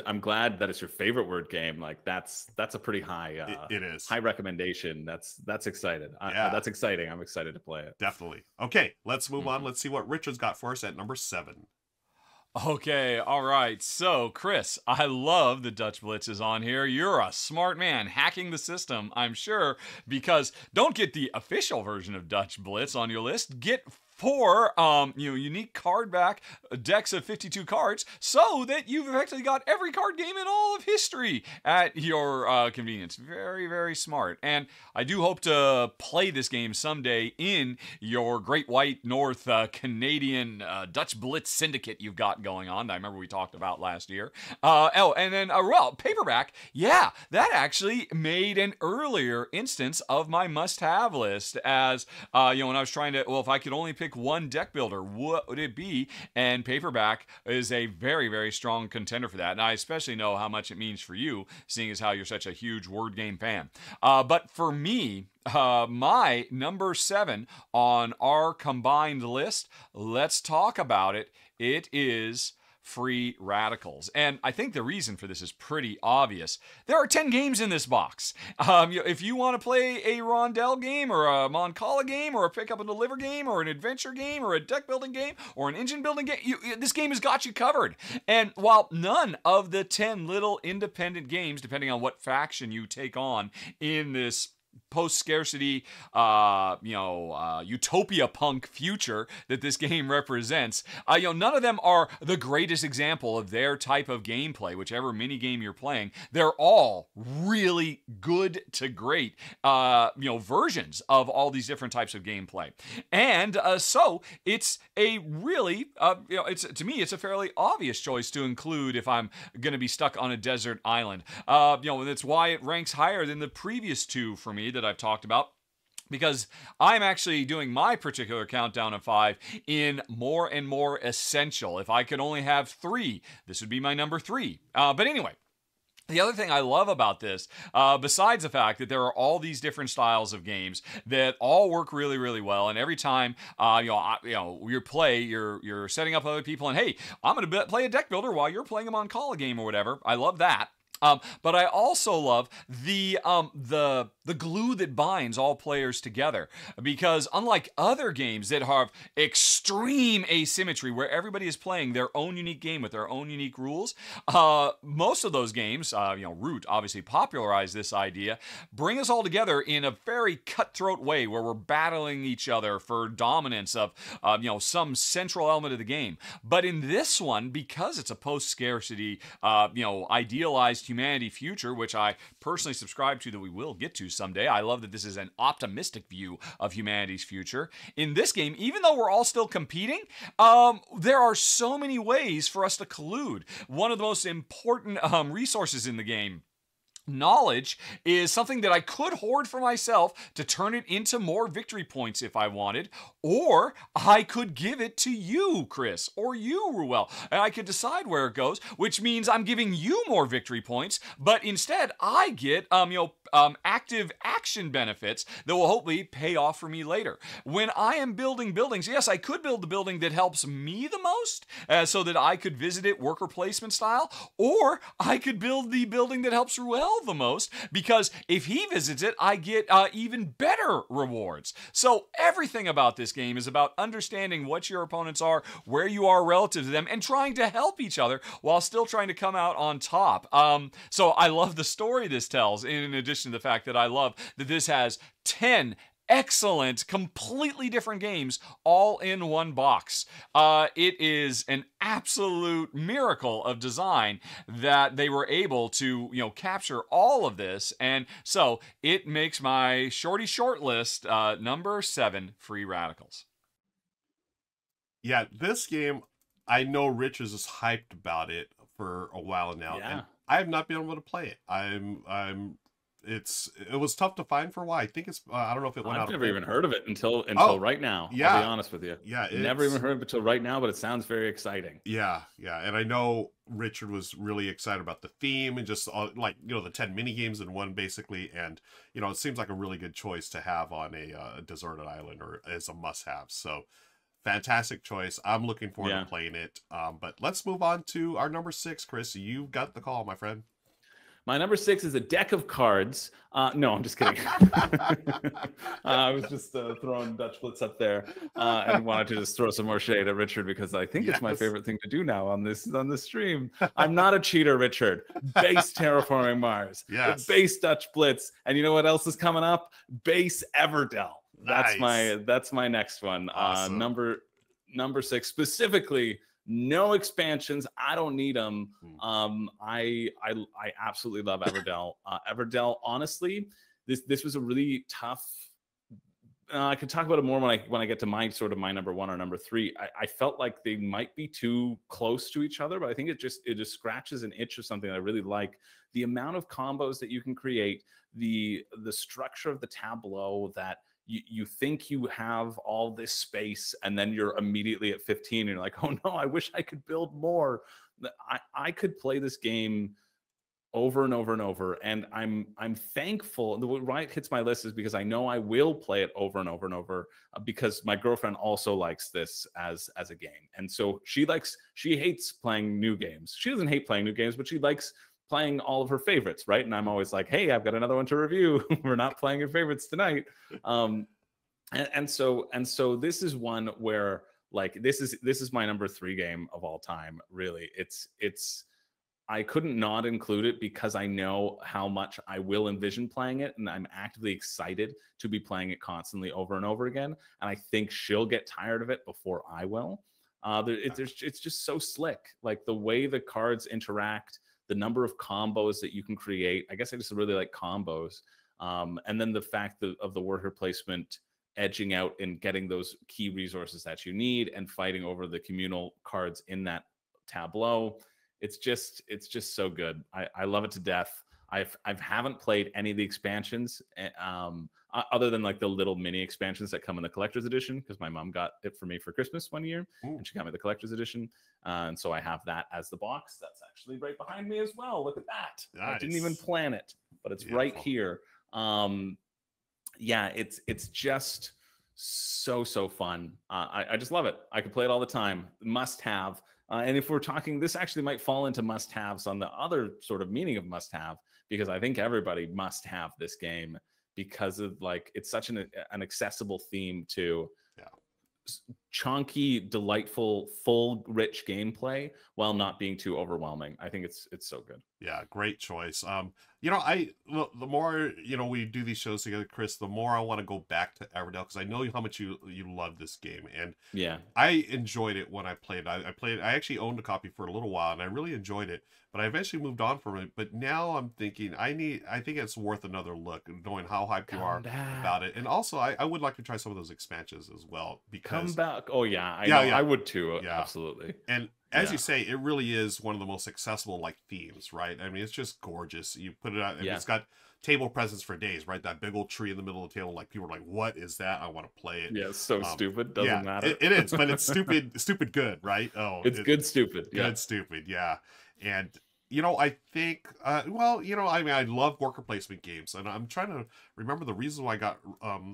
that it's your favorite word game. Like that's a pretty high it is high recommendation. That's excited. That's exciting. I'm excited to play it. Definitely. Okay, let's move on. Let's see what Richard's got for us at number 7. Okay, all right. So, Chris, I love the Dutch Blitz is on here. You're a smart man hacking the system, I'm sure, because don't get the official version of Dutch Blitz on your list. Get 4 unique card back decks of 52 cards so that you've effectively got every card game in all of history at your convenience. Very, very smart. And I do hope to play this game someday in your Great White North Canadian Dutch Blitz syndicate you've got going on. I remember we talked about last year. And then, Paperback. Yeah, that actually made an earlier instance of my must-have list as, when I was trying to, if I could only pick one deck builder, what would it be? And Paperback is a very, very strong contender for that. And I especially know how much it means for you, seeing as how you're such a huge word game fan. But for me, my number 7 on our combined list, let's talk about it. It is Free Radicals. And I think the reason for this is pretty obvious. There are 10 games in this box. If you want to play a Rondell game or a Moncala game or a pick up and deliver game or an adventure game or a deck building game or an engine building game, this game has got you covered. And while none of the 10 little independent games, depending on what faction you take on in this post-scarcity, utopia punk future that this game represents, none of them are the greatest example of their type of gameplay, whichever mini game you're playing. They're all really good to great, versions of all these different types of gameplay. And so it's a really, to me, it's a fairly obvious choice to include if I'm going to be stuck on a desert island. That's why it ranks higher than the previous 2 for me that I've talked about, because I'm actually doing my particular countdown of 5 in more and more essential. If I could only have 3, this would be my number 3. But anyway, the other thing I love about this, besides the fact that there are all these different styles of games that all work really, really well, and every time you play, you're setting up other people, and hey, I'm going to play a deck builder while you're playing a Moncala game or whatever. I love that. But I also love the glue that binds all players together, because unlike other games that have extreme asymmetry where everybody is playing their own unique game with their own unique rules, most of those games, Root obviously popularized this idea, bring us all together in a very cutthroat way where we're battling each other for dominance of some central element of the game. But in this one, because it's a post-scarcity, idealized humanity future, which I personally subscribe to, that we will get to someday. I love that this is an optimistic view of humanity's future. In this game, even though we're all still competing, there are so many ways for us to collude. One of the most important resources in the game, knowledge, is something that I could hoard for myself to turn it into more victory points if I wanted, or I could give it to you, Chris, or you, Ruel, and I could decide where it goes, which means I'm giving you more victory points, but instead I get, active action benefits that will hopefully pay off for me later. When I am building buildings, yes, I could build the building that helps me the most, so that I could visit it worker placement style, or I could build the building that helps Ruel the most, because if he visits it, I get even better rewards. So everything about this game is about understanding what your opponents are, where you are relative to them, and trying to help each other while still trying to come out on top. So I love the story this tells, in addition to the fact that I love that this has 10 excellent, completely different games all in one box. It is an absolute miracle of design that they were able to, capture all of this. And so it makes my shorty short list number 7, Free Radicals. Yeah, this game, I know Rich is just hyped about it for a while now. Yeah. And I have not been able to play it. It was tough to find for a while. I think it's I don't know if it went out. I've never even heard of it until right now. Yeah. I'll be honest with you. Yeah, never even heard of it until right now, but it sounds very exciting. Yeah, and I know Richard was really excited about the theme and just the 10 mini games in one basically, and it seems like a really good choice to have on a deserted island or as a must-have. So fantastic choice. I'm looking forward to playing it. But let's move on to our number 6, Chris. You've got the call, my friend. My number 6 is a deck of cards. No, I'm just kidding. I was just throwing Dutch Blitz up there and wanted to just throw some more shade at Richard, because I think it's my favorite thing to do now on this stream. I'm not a cheater, Richard. Base Terraforming Mars. Yes. Base Dutch Blitz. And you know what else is coming up? Base Everdell. Nice. That's my next one. Awesome. Number 6 specifically. No expansions. I don't need them. I absolutely love Everdell. Everdell, honestly, this was a really tough. I could talk about it more when I get to my number 1 or number 3. I felt like they might be too close to each other, but I think it just scratches an itch of something I really like. The amount of combos that you can create, the structure of the tableau that. You think you have all this space, and then you're immediately at 15 and you're like, oh no, I wish I could build more. I could play this game over and over and over, and I'm thankful. Why it hits my list is because I know I will play it over and over and over, because my girlfriend also likes this as a game. And so she hates playing new games. She doesn't hate playing new games, but she likes playing all of her favorites, right? And I'm always like, hey, I've got another one to review. We're not playing your favorites tonight. And so this is one where this is my number 3 game of all time. Really, it's I couldn't not include it because I know how much I will envision playing it, and I'm actively excited to be playing it constantly over and over again. And I think she'll get tired of it before I will. It's just so slick, like the way the cards interact, the number of combos that you can create. I guess I just really like combos. And then the fact of the worker placement edging out and getting those key resources that you need and fighting over the communal cards in that tableau. It's just so good. I love it to death. I haven't played any of the expansions other than like the little mini expansions that come in the collector's edition, because my mom got it for me for Christmas one year. Ooh. And she got me the collector's edition. And so I have that as the box. That's actually right behind me as well. Look at that. Nice. I didn't even plan it, but it's right here. Yeah, it's just so fun. I just love it. I could play it all the time. Must have. And if we're talking, this actually might fall into must-haves on the other sort of meaning of must-have, because I think everybody must have this game because of like it's such an accessible theme to chunky, delightful, full, rich gameplay while not being too overwhelming. I think it's so good. Yeah, great choice. You know, the more we do these shows together, Chris, the more I want to go back to Everdell because I know how much you love this game, and I enjoyed it when I played. I actually owned a copy for a little while, and I really enjoyed it. But I eventually moved on from it. But now I'm thinking I think it's worth another look, knowing how hyped you are about it, and also I would like to try some of those expansions as well because come back. Oh yeah, I would too. Yeah, absolutely. And as you say, it really is one of the most accessible like themes, right? I mean, it's just gorgeous. You put it out, and it's got table presence for days, right? That big old tree in the middle of the table, like people are like, "What is that? I want to play it." Yeah, it's so stupid. Doesn't matter. It is, but it's stupid good, right? Oh, it's good stupid. Good stupid, yeah. And I think, I mean, I love worker placement games, and I'm trying to remember the reason why I got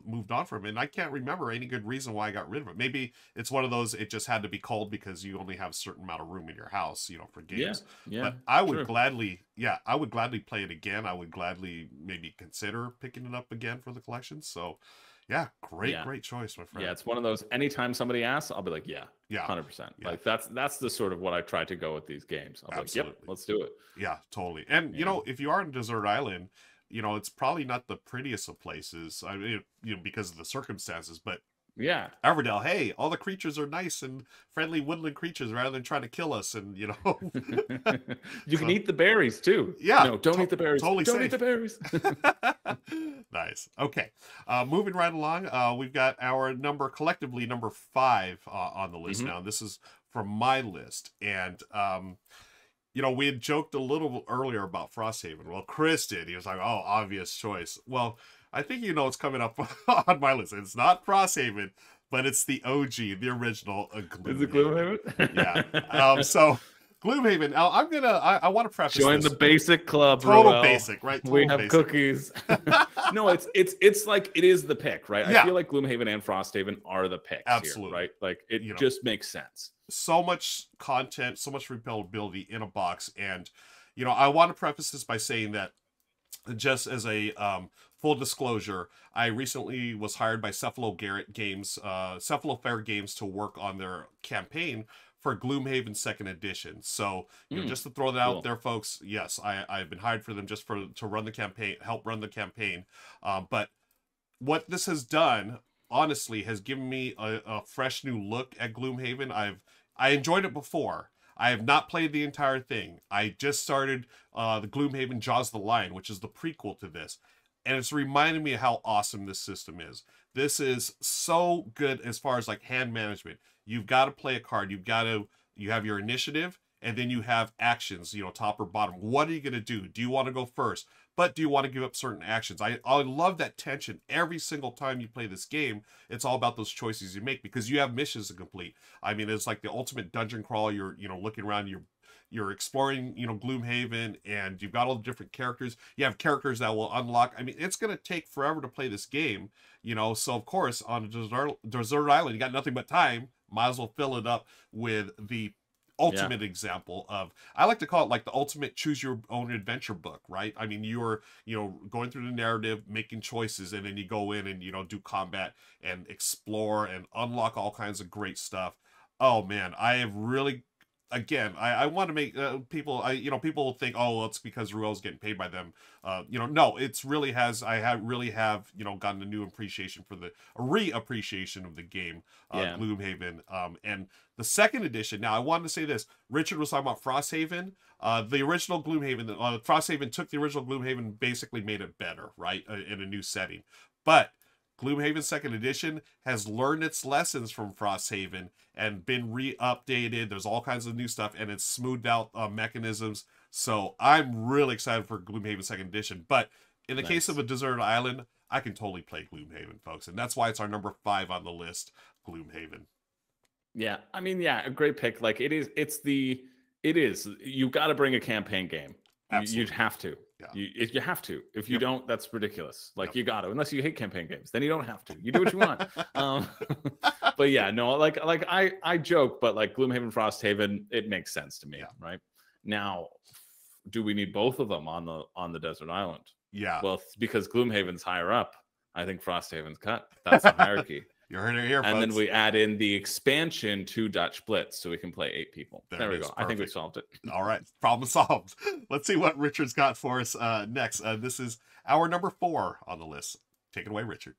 moved on from it, and I can't remember any good reason why I got rid of it. Maybe it's one of those, it just had to be called because you only have a certain amount of room in your house, for games. Yeah, but I would gladly play it again. I would gladly maybe consider picking it up again for the collection. So, yeah, great choice, my friend. Yeah, it's one of those. Anytime somebody asks, I'll be like, yeah, 100%. Yeah. Like that's the sort of what I try to go with these games. I'll be like, yep, let's do it. Yeah, totally. And if you are in Desert Island, it's probably not the prettiest of places. I mean, because of the circumstances, but yeah, Everdell, hey, all the creatures are nice and friendly woodland creatures rather than trying to kill us. And you can eat the berries too. Yeah, no, don't eat the berries. Totally don't safe. Eat the berries. Nice. Okay, moving right along. We've got our collectively number 5 on the list now. This is from my list, and we had joked a little earlier about Frosthaven. Well, Chris did. He was like, "Oh, obvious choice." Well, I think it's coming up on my list. It's not Frosthaven, but it's the OG, the original Gloomhaven. Is it Gloomhaven? Yeah. So Gloomhaven. Now I want to preface join this. The basic club. Total Roel. basic, right? Total we have basic. Cookies. No, it's like it is the pick, right? Yeah. I feel like Gloomhaven and Frosthaven are the picks. Absolutely, here, right? Like it just makes sense. So much content, so much replayability in a box, and I want to preface this by saying that just as a full disclosure, I recently was hired by Cephalofair Games to work on their campaign for Gloomhaven 2nd Edition. So, just to throw that out there, folks, yes, I've been hired for them just to run the campaign, help run the campaign. But what this has done, honestly, has given me a fresh new look at Gloomhaven. I enjoyed it before. I have not played the entire thing. I just started the Gloomhaven Jaws the Lion, which is the prequel to this. And it's reminding me of how awesome this system is. This is so good as far as like hand management. You've got to play a card. You have your initiative, and then you have actions, top or bottom. What are you going to do? Do you want to go first? But do you want to give up certain actions? I love that tension every single time you play this game. It's all about those choices you make because you have missions to complete. I mean, it's like the ultimate dungeon crawl. You're, looking around, you're exploring, Gloomhaven, and you've got all the different characters. You have characters that will unlock. I mean, it's going to take forever to play this game, So, of course, on a desert island, you got nothing but time. Might as well fill it up with the ultimate example of, I like to call it like the ultimate choose your own adventure book, right? I mean, you're going through the narrative, making choices, and then you go in and do combat and explore and unlock all kinds of great stuff. Oh man, I have really, again, I want to make people, people will think, oh, well, it's because Ruel's getting paid by them. No, it's really really have gotten a new appreciation for a reappreciation of the game, Gloomhaven. And the 2nd edition. Now, I wanted to say this. Richard was talking about Frosthaven. The original Gloomhaven, Frosthaven took the original Gloomhaven, basically made it better, right, in a new setting. But Gloomhaven 2nd Edition has learned its lessons from Frosthaven and been re-updated. There's all kinds of new stuff, and it's smoothed out mechanisms. So I'm really excited for Gloomhaven 2nd Edition. But in the case of a deserted island, I can totally play Gloomhaven, folks. And that's why it's our number 5 on the list, Gloomhaven. Yeah, I mean, a great pick. Like it is. You've got to bring a campaign game. Absolutely. You'd have to. Yeah. If you have to. If you don't, that's ridiculous. Like, you got to, unless you hate campaign games, then you don't have to. You do what you want. But yeah, no, like I joke, but like Gloomhaven, Frosthaven, it makes sense to me, right? Now, do we need both of them on the desert island? Yeah. Well, because Gloomhaven's higher up, I think Frosthaven's cut. That's the hierarchy. You heard it here, and folks. then we add in the expansion to Dutch Blitz, so we can play 8 people. There we go. Perfect. I think we solved it. All right, problem solved. Let's see what Richard's got for us next. This is our number 4 on the list. Take it away, Richard.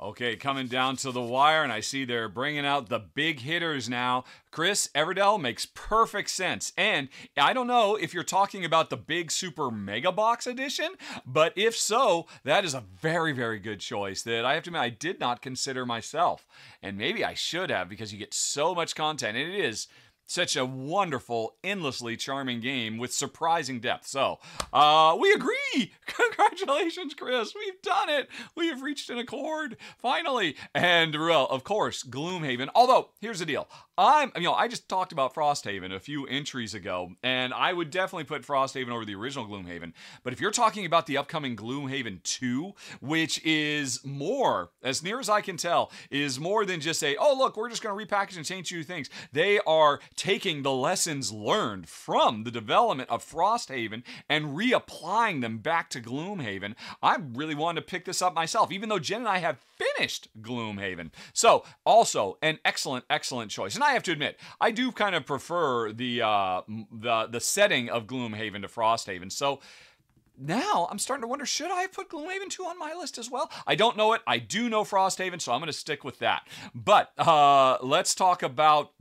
Okay, coming down to the wire, and I see they're bringing out the big hitters now. Chris, Everdell makes perfect sense. And I don't know if you're talking about the big super mega box edition, but if so, that is a very, very good choice that I have to admit I did not consider myself. And maybe I should have, because you get so much content, and it is such a wonderful, endlessly charming game with surprising depth. So, we agree! Congratulations, Chris! We've done it! We have reached an accord, finally! And, well, of course, Gloomhaven. Although, here's the deal. I just talked about Frosthaven a few entries ago, and I would definitely put Frosthaven over the original Gloomhaven. But if you're talking about the upcoming Gloomhaven 2, which is more, as near as I can tell, is more than just say, oh, look, we're just going to repackage and change 2 things. They are taking the lessons learned from the development of Frosthaven and reapplying them back to Gloomhaven. I really wanted to pick this up myself, even though Jen and I have finished Gloomhaven. So, also an excellent, excellent choice. And I have to admit, I do kind of prefer the setting of Gloomhaven to Frosthaven. So, now I'm starting to wonder, should I have put Gloomhaven 2 on my list as well? I don't know it. I do know Frosthaven, so I'm going to stick with that. But let's talk about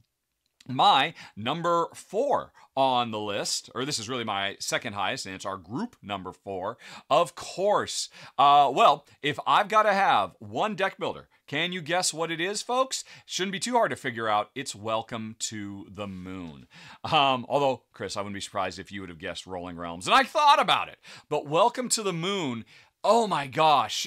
my number 4 on the list, or this is really my second highest, and it's our group number 4. Of course, well, if I've got to have one deck builder, can you guess what it is, folks? Shouldn't be too hard to figure out. It's Welcome to the Moon. Although, Chris, I wouldn't be surprised if you would have guessed Rolling Realms, and I thought about it. But Welcome to the Moon, oh my gosh,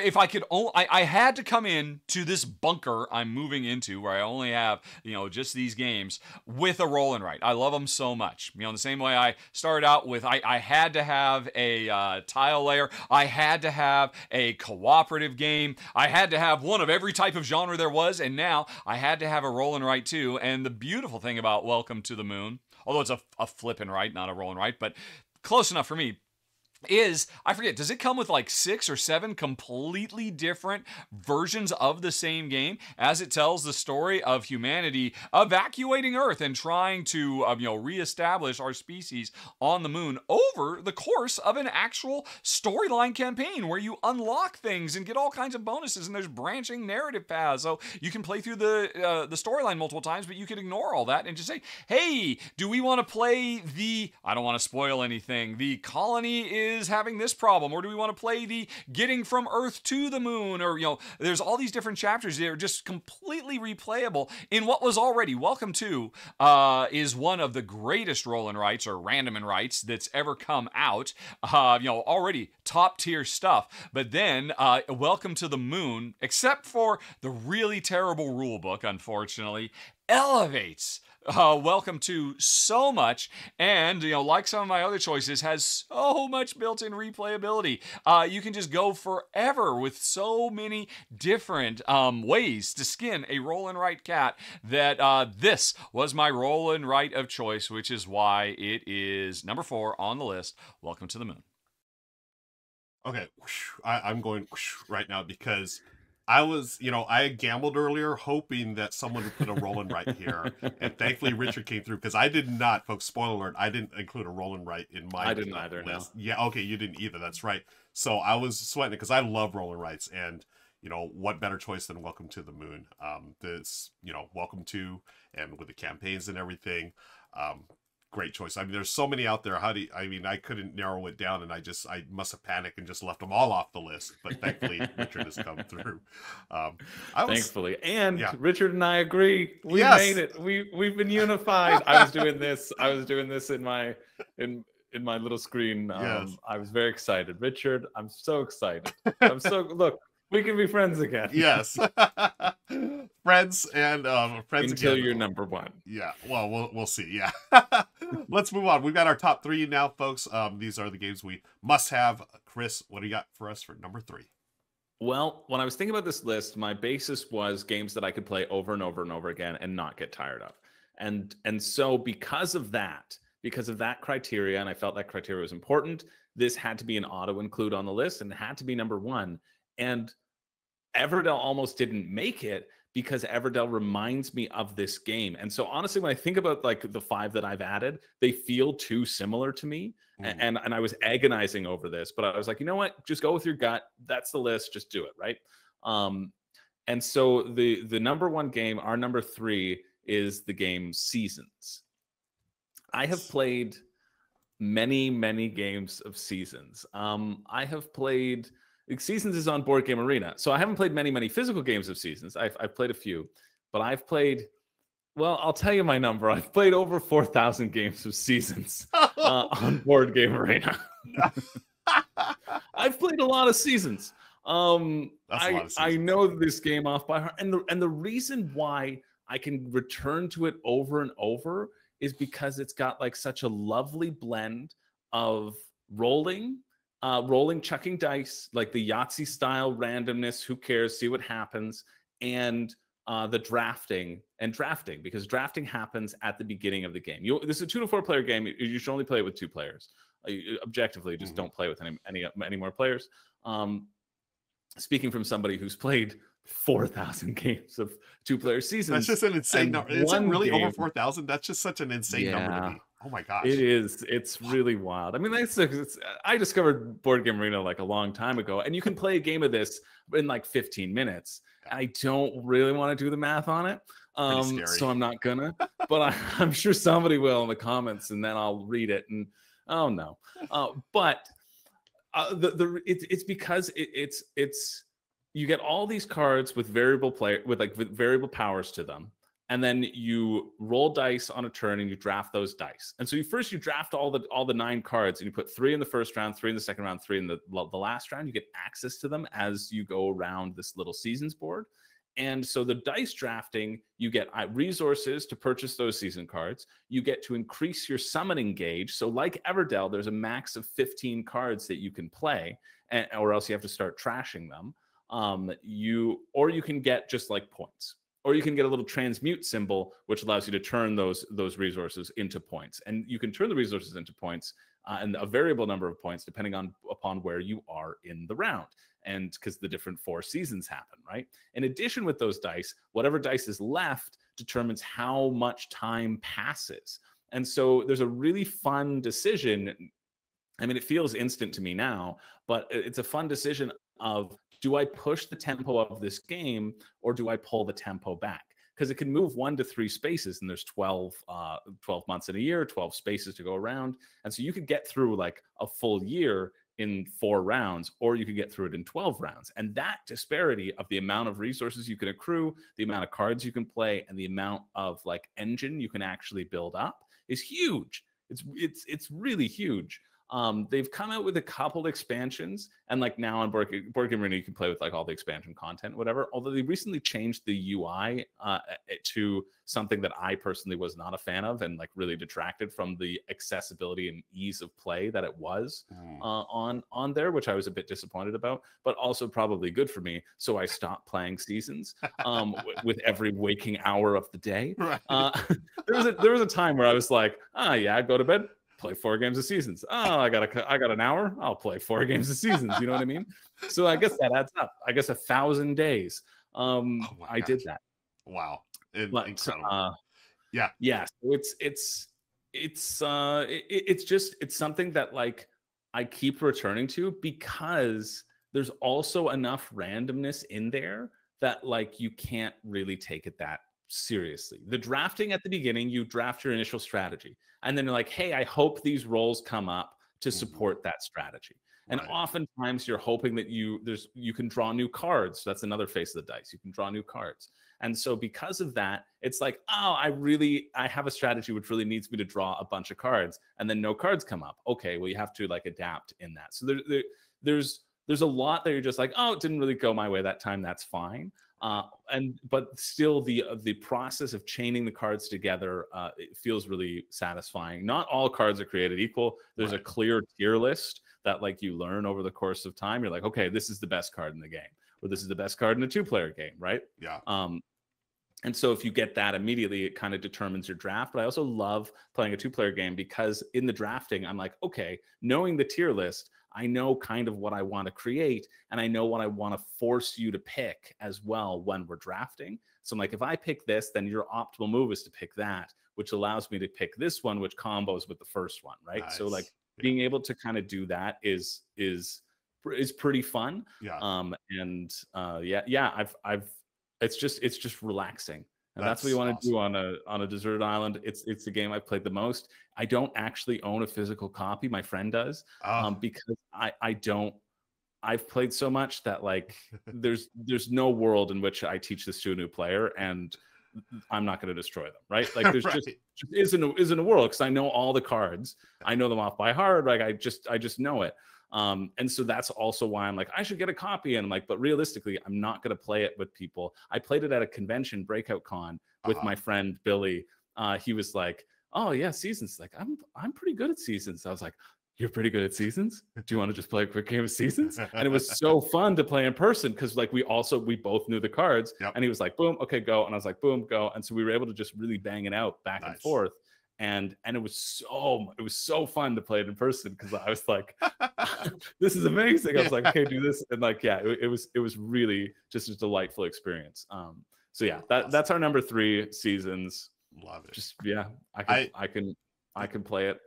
if I could only, I had to come in to this bunker I'm moving into where I only have, just these games with a roll and write. I love them so much. In the same way I started out with, I had to have a tile layer. I had to have a cooperative game. I had to have one of every type of genre there was. And now I had to have a roll and write too. And the beautiful thing about Welcome to the Moon, although it's a flip and write, not a roll and write, but close enough for me, is, I forget, does it come with like 6 or 7 completely different versions of the same game, as it tells the story of humanity evacuating Earth and trying to, reestablish our species on the moon over the course of an actual storyline campaign where you unlock things and get all kinds of bonuses, and there's branching narrative paths. So you can play through the storyline multiple times, but you can ignore all that and just say, hey, do we want to play I don't want to spoil anything, the colony is having this problem, or do we want to play the getting from Earth to the moon, or there's all these different chapters that are just completely replayable in what was already Welcome to is one of the greatest roll and writes or random and writes that's ever come out. Already top tier stuff, but then Welcome to the Moon, except for the really terrible rule book, unfortunately, elevates Welcome to so much, and like some of my other choices, has so much built-in replayability. You can just go forever with so many different ways to skin a roll and write cat that this was my roll and write of choice, which is why it is number 4 on the list. Welcome to the Moon. Okay, I'm going right now because I was, I gambled earlier hoping that someone would put a roll and write here. And thankfully Richard came through, because I did not, folks, spoiler alert, I didn't include a roll and write in my I didn't either, list. no. Yeah, okay, you didn't either, that's right. So I was sweating it because I love roll and writes, and what better choice than Welcome to the Moon? This, Welcome to, and with the campaigns and everything. Great choice. I mean, there's so many out there. I couldn't narrow it down, and I must have panicked and just left them all off the list. But thankfully, Richard has come through. Thankfully, and yeah. Richard and I agree. We made it. We've been unified. I was doing this in my little screen. Yes. I was very excited. Richard, I'm so excited. Look. We can be friends again. Yes. Friends and friends until again. you're number one. Yeah. Well, we'll see. Yeah. Let's move on. We've got our top 3 now, folks. These are the games we must have. Chris, what do you got for us for number 3? Well, when I was thinking about this list, my basis was games that I could play over and over and over again and not get tired of. And so because of that criteria, and I felt that criteria was important, this had to be an auto include on the list and it had to be number 1. And Everdell almost didn't make it because Everdell reminds me of this game. And so honestly, when I think about like the 5 that I've added, they feel too similar to me. And I was agonizing over this, but I was like, you know what? Just go with your gut. That's the list. Just do it, right? And so the number 1 game, our number 3, is the game Seasons. I have played many, many games of Seasons. I have played... Seasons is on Board Game Arena. So I haven't played many, many physical games of Seasons. I've played a few. But I've played... Well, I'll tell you my number. I've played over 4,000 games of Seasons on Board Game Arena. I've played a lot of Seasons. I know this game off by heart. And the reason why I can return to it over and over is because it's got like such a lovely blend of rolling, chucking dice, like the Yahtzee style randomness, who cares, see what happens, and the drafting, because drafting happens at the beginning of the game. This is a 2 to 4 player game. You should only play it with 2 players. Objectively, just don't play with any more players. Speaking from somebody who's played 4,000 games of 2-player seasons. That's just an insane number. Is it really over 4,000? That's just such an insane number to me. Oh my gosh. It is. It's really wild. I mean, I discovered Board Game Arena like a long time ago, and you can play a game of this in like 15 minutes. I don't really want to do the math on it. So I'm not gonna, but I'm sure somebody will in the comments, and then I'll read it. And oh no, it's because it's you get all these cards with variable variable powers to them, and then you roll dice on a turn and you draft those dice. And so you draft all the 9 cards, and you put 3 in the first round, 3 in the second round, 3 in the last round. You get access to them as you go around this little seasons board. And so the dice drafting, you get resources to purchase those season cards. You get to increase your summoning gauge. So like Everdell, there's a max of 15 cards that you can play, or else you have to start trashing them. You can get just like points, or you can get a little transmute symbol, which allows you to turn those resources into points. And you can turn the resources into points and a variable number of points depending upon where you are in the round. And because the different 4 seasons happen, right? In addition, with those dice, whatever dice is left determines how much time passes. And so there's a really fun decision. I mean, it feels instant to me now, but it's a fun decision of, do I push the tempo of this game, or do I pull the tempo back? Because it can move 1 to 3 spaces, and there's 12 months in a year, 12 spaces to go around. And so you could get through like a full year in 4 rounds, or you could get through it in 12 rounds. And that disparity of the amount of resources you can accrue, the amount of cards you can play, and the amount of like engine you can actually build up is huge. It's really huge. They've come out with a couple expansions, and like now on Board Game Arena, you can play with like all the expansion content, whatever. Although they recently changed the UI to something that I personally was not a fan of, and like really detracted from the accessibility and ease of play that it was on there, which I was a bit disappointed about, but also probably good for me. So I stopped playing Seasons with every waking hour of the day. Right. There was a time where I was like, yeah, I'd go to bed, play 4 games of Seasons. Oh, I got an hour, I'll play 4 games of Seasons. You know what I mean? So I guess that adds up. I guess 1,000 days. I did that. Wow. Incredible. Yeah. So it's something that like I keep returning to, because there's also enough randomness in there that like you can't really take it that seriously. The drafting at the beginning, you draft your initial strategy, and then you're like, hey, I hope these rolls come up to support that strategy. And oftentimes you're hoping that you can draw new cards. So that's another face of the dice. You can draw new cards. And so because of that, it's like, oh, I have a strategy which really needs me to draw a bunch of cards, and then no cards come up. Okay, well, you have to like adapt in that. So there's there's a lot that you're just like, oh, it didn't really go my way that time. That's fine. But still the process of chaining the cards together, it feels really satisfying. Not all cards are created equal. There's a clear tier list that like you learn over the course of time. You're like, okay, this is the best card in the game, or this is the best card in a 2-player game, right? Yeah. And so if you get that immediately, it kind of determines your draft. But I also love playing a 2-player game because in the drafting, I'm like, okay, knowing the tier list, I know kind of what I want to create, and I know what I want to force you to pick as well when we're drafting. So I'm like, if I pick this, then your optimal move is to pick that, which allows me to pick this one, which combos with the first one, right? Nice. So like being able to kind of do that is pretty fun. Yeah. It's just relaxing. And that's what you want to do on a deserted island. It's the game I've played the most. I don't actually own a physical copy. My friend does, because I don't. I've played so much that like there's no world in which I teach this to a new player and I'm not going to destroy them, right? Like there's just isn't a world because I know all the cards. I know them off by heart. Like I just know it. And so that's also why I'm like, I should get a copy. And I'm like, but realistically, I'm not going to play it with people. I played it at a convention, Breakout Con, with my friend Billy. He was like, oh yeah, Seasons. Like I'm pretty good at Seasons. I was like, you're pretty good at Seasons? Do you want to just play a quick game of Seasons? And it was so fun to play in person because like we both knew the cards. And he was like, boom, okay, go. And I was like, boom, go. And so we were able to just really bang it out back and forth. And it was so fun to play it in person because I was like, this is amazing. I was like, okay, do this. And like, yeah, it was really just a delightful experience. So yeah, that's our number 3, Seasons. Love it. Just I can play it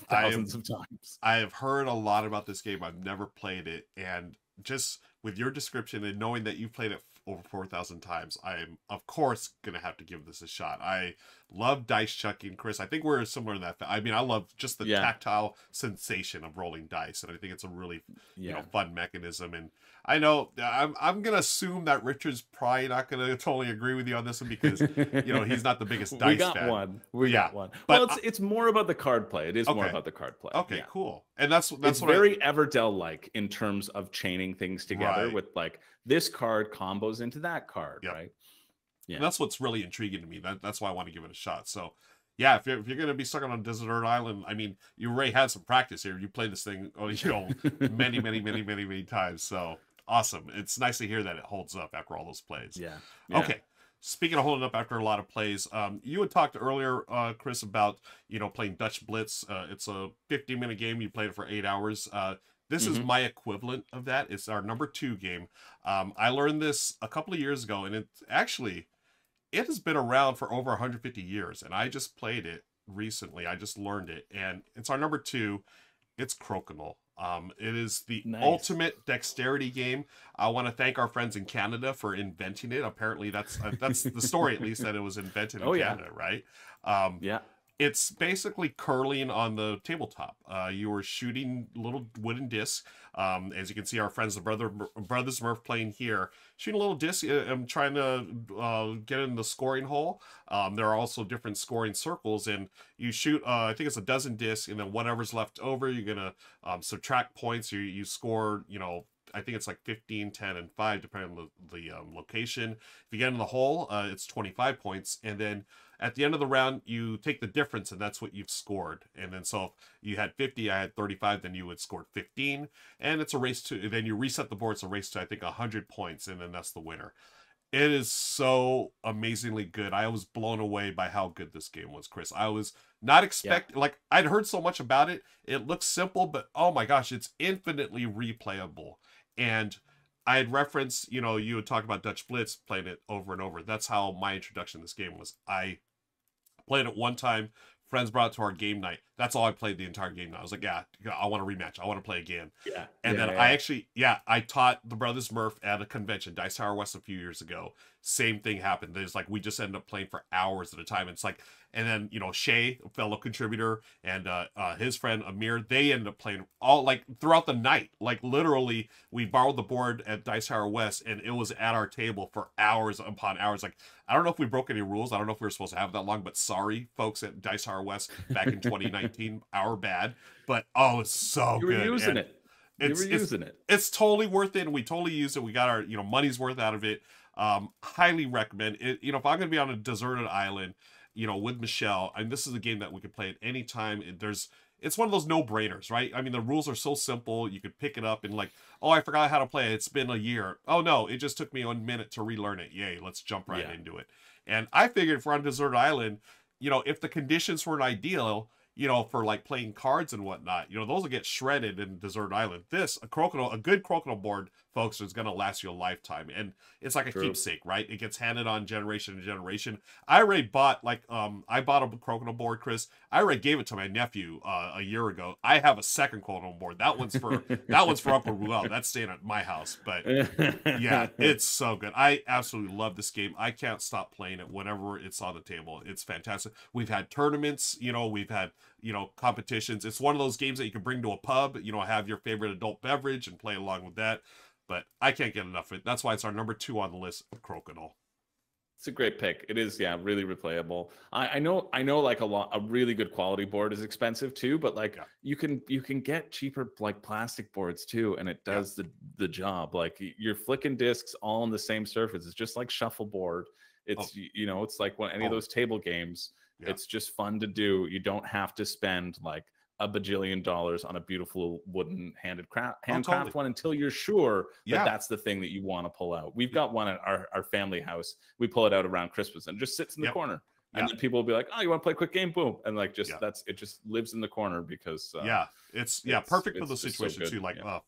thousands of times. I have heard a lot about this game. I've never played it, and just with your description and knowing that you've played it over 4,000 times, I'm of course gonna have to give this a shot. I love dice chucking, Chris. I think we're similar in that. I mean, I love just the tactile sensation of rolling dice, and I think it's a really fun mechanism. And I know I'm gonna assume that Richard's probably not gonna totally agree with you on this one because he's not the biggest dice fan. We got one. But well, it's more about the card play. It is more about the card play. Okay, cool. And that's it's what very Everdell like in terms of chaining things together with like this card combos into that card, right? Yeah, and that's what's really intriguing to me. That's why I want to give it a shot. So, yeah, if you're going to be stuck on a desert island, I mean, you already had some practice here. You played this thing, many times. So awesome! It's nice to hear that it holds up after all those plays. Yeah. Okay. Speaking of holding up after a lot of plays, you had talked earlier, Chris, about playing Dutch Blitz. It's a 50-minute game. You played it for 8 hours. This is my equivalent of that. It's our number 2 game. I learned this a couple of years ago, and it has been around for over 150 years, and I just played it recently. I just learned it, and it's our number 2. It's Crokinole. It is the ultimate dexterity game. I want to thank our friends in Canada for inventing it. Apparently, that's the story, at least, that it was invented in Canada, right? It's basically curling on the tabletop. You were shooting little wooden discs. As you can see, our friends, the Brothers Murph playing here, shooting a little disc. I'm trying to get in the scoring hole. There are also different scoring circles, and you shoot, I think it's a dozen discs, and then whatever's left over, you're going to subtract points. You score, I think it's like 15, 10, and 5, depending on the location. If you get in the hole, it's 25 points. And then at the end of the round, you take the difference, and that's what you've scored. And then so if you had 50, I had 35, then you would score 15. And it's a race to, then you reset the board. It's a race to, I think, 100 points, and then that's the winner. It is so amazingly good. I was blown away by how good this game was, Chris. I was not expecting, like, I'd heard so much about it. It looks simple, but oh my gosh, it's infinitely replayable. And I had referenced, you would talk about Dutch Blitz, playing it over and over. That's how my introduction to this game was. I played it one time. Friends brought it to our game night. That's all I played the entire game night. I was like, yeah, I want a rematch. I want to play again. I taught the Brothers Murph at a convention, Dice Tower West, a few years ago. Same thing happened. There's like, we just ended up playing for hours at a time. It's like, and then, Shay, a fellow contributor, and his friend Amir, they ended up playing all, like, throughout the night. Like, literally, we borrowed the board at Dice Tower West, and it was at our table for hours upon hours. Like, I don't know if we broke any rules. I don't know if we were supposed to have that long, but sorry, folks at Dice Tower West back in 2019, our bad. But, oh, it's so good. You were using it. You were using it. It's totally worth it, and we totally used it. We got our money's worth out of it. Highly recommend it. If I'm gonna be on a deserted island, with Michelle, and this is a game that we could play at any time. It's one of those no-brainers, right? I mean, the rules are so simple. You could pick it up and oh, I forgot how to play it. It's been a year. Oh no, it just took me 1 minute to relearn it. Yay, let's jump right into it. And I figured if we're on a deserted island, if the conditions weren't ideal, for playing cards and whatnot, those will get shredded in desert island. A good Crokinole board, folks, is going to last you a lifetime. And it's like a keepsake, right? It gets handed on generation to generation. I already bought, I bought a Crokinole board, Chris. I already gave it to my nephew a year ago. I have a second Crokinole board. That one's for Uncle Ruel. That's staying at my house. But yeah, it's so good. I absolutely love this game. I can't stop playing it whenever it's on the table. It's fantastic. We've had tournaments, we've had competitions. It's one of those games that you can bring to a pub, have your favorite adult beverage and play along with that. But I can't get enough of it. That's why it's our number 2 on the list of Crokinole. It's a great pick. It is, really replayable. I know a really good quality board is expensive too, but you can get cheaper plastic boards too, and it does the job. You're flicking discs all on the same surface. It's just like shuffleboard. It's it's like any of those table games. Yeah. It's just fun to do. You don't have to spend a bajillion dollars on a beautiful wooden handcraft one until you're sure that that's the thing that you want to pull out. We've got one at our family house. We pull it out around Christmas and it just sits in the corner. And then people will be like, "Oh, you want to play a quick game? Boom!" And it just lives in the corner because it's perfect for those situations too,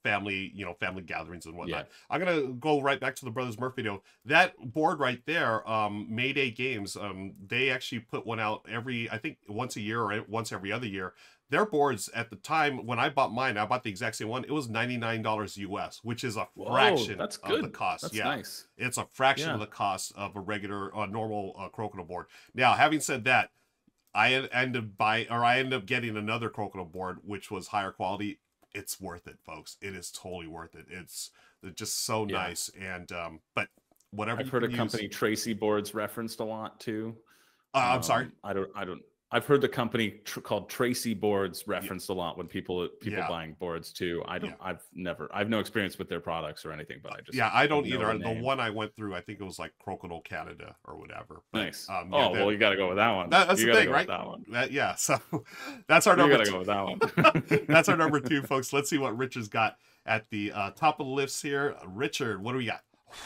family family gatherings and whatnot. I'm gonna go right back to the Brothers Murphy video. That board right there, Mayday Games, they actually put one out I think once a year or once every other year. Their boards at the time when I bought mine, I bought the exact same one. It was $99 US, which is a fraction of the cost. That's nice. It's a fraction of the cost of a regular, normal Crokinole board. Now, having said that, I ended up getting another Crokinole board, which was higher quality. It's worth it, folks. It is totally worth it. It's just so nice. And but whatever. I've heard a company, Tracy Boards, referenced a lot too. I'm sorry. I don't. I've heard the company called Tracy Boards referenced a lot when people buying boards too. I've no experience with their products or anything, but I don't either. The one I went through, I think it was Crokinole Canada or whatever. But, nice. Well, you got to go with that one. That's the thing, right? That one. So that's our number. You got to go with that one. That's our number 2, folks. Let's see what Richard's got at the top of the list here. Richard, what do we got?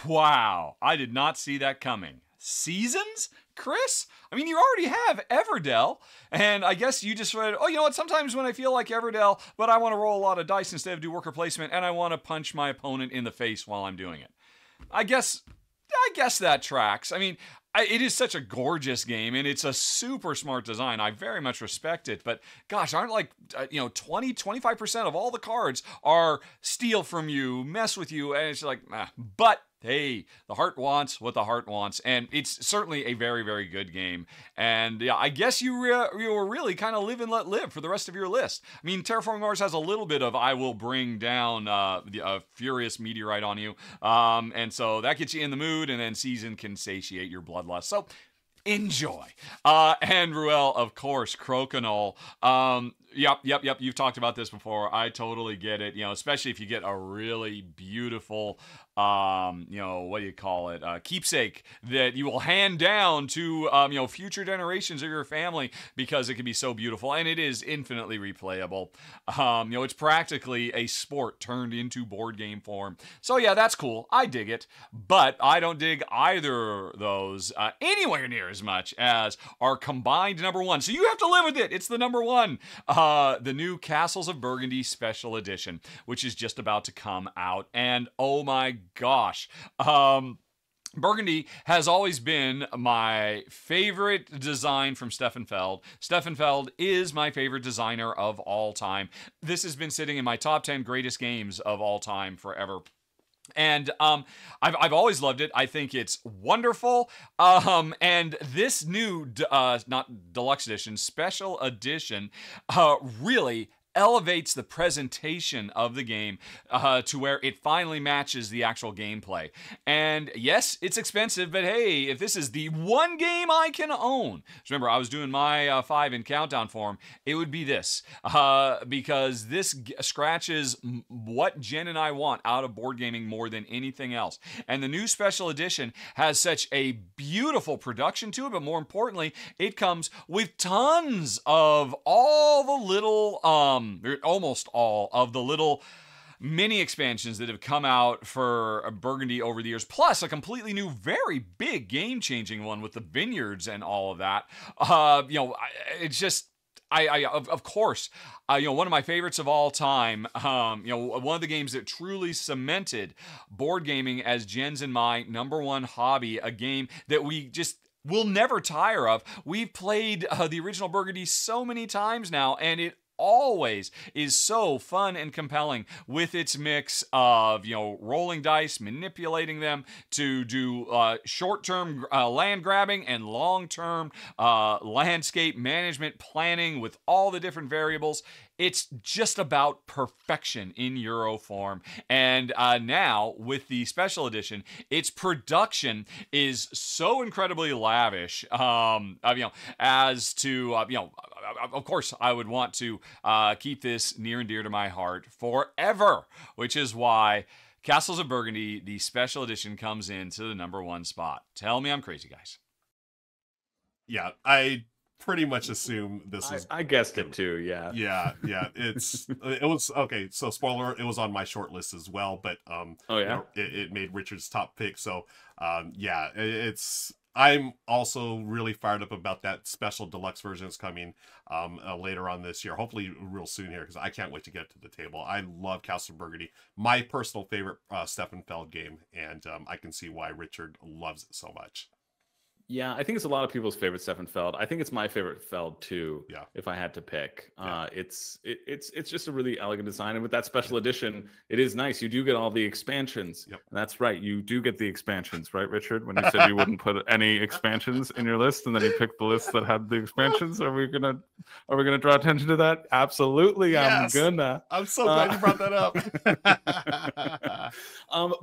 Wow, I did not see that coming. Seasons? Chris? I mean, you already have Everdell, and I guess you just read, sometimes when I feel like Everdell, but I want to roll a lot of dice instead of do worker placement, and I want to punch my opponent in the face while I'm doing it. I guess that tracks. I mean, it is such a gorgeous game, and it's a super smart design. I very much respect it, but gosh, aren't 20-25% of all the cards are steal from you, mess with you, and it's but hey, the heart wants what the heart wants, and it's certainly a very, very good game. And I guess you were really kind of live and let live for the rest of your list. I mean, Terraforming Mars has a little bit of I will bring down a furious meteorite on you, and so that gets you in the mood, and then Season can satiate your bloodlust. So enjoy. And Ruel, of course, Crokinole. Yep. You've talked about this before. I totally get it. Especially if you get a really beautiful, what do you call it? Keepsake that you will hand down to, future generations of your family because it can be so beautiful and it is infinitely replayable. It's practically a sport turned into board game form. So yeah, that's cool. I dig it, but I don't dig either of those anywhere near as much as our combined number 1. So you have to live with it. It's the number 1. The new Castles of Burgundy Special Edition, which is just about to come out. And oh my gosh. Burgundy has always been my favorite design from Stefan Feld. Stefan Feld is my favorite designer of all time. This has been sitting in my top 10 greatest games of all time forever. And I've always loved it. I think it's wonderful. And this new, not deluxe edition, special edition, really elevates the presentation of the game to where it finally matches the actual gameplay. And yes, it's expensive, but hey, if this is the one game I can own, remember I was doing my 5 in countdown for him, it would be this, because this scratches what Jen and I want out of board gaming more than anything else. And the new special edition has such a beautiful production to it, but more importantly, it comes with tons of all the little almost all of the little mini expansions that have come out for Burgundy over the years, plus a completely new, very big, game-changing one with the vineyards and all of that. It's just, of course, one of my favorites of all time, one of the games that truly cemented board gaming as Jen's and my #1 hobby, a game that we'll never tire of. We've played the original Burgundy so many times now, and it always is so fun and compelling with its mix of, rolling dice, manipulating them to do short-term land grabbing and long-term landscape management planning with all the different variables. It's just about perfection in Euro form. And now, with the special edition, its production is so incredibly lavish. As to, of course, I would want to keep this near and dear to my heart forever, which is why Castles of Burgundy, the special edition, comes into the #1 spot. Tell me I'm crazy, guys. Yeah, I pretty much assume this is. I guessed it too. Yeah. Yeah. It was okay. So spoiler, it was on my short list as well, but oh yeah, it made Richard's top pick. So it's. I'm also really fired up about that special deluxe version that's coming later on this year, hopefully real soon here, because I can't wait to get to the table. I love Castle Burgundy, my personal favorite Steffenfeld game, and I can see why Richard loves it so much. Yeah, I think it's a lot of people's favorite Steffenfeld. I think it's my favorite Feld too. Yeah. If I had to pick, it's just a really elegant design, and with that special edition, it is nice. You do get all the expansions. Yep. And that's right. You do get the expansions, right, Richard? When you said you wouldn't put any expansions in your list, and then you picked the list that had the expansions. Are we gonna draw attention to that? Absolutely, yes. I'm gonna. I'm so glad you brought that up.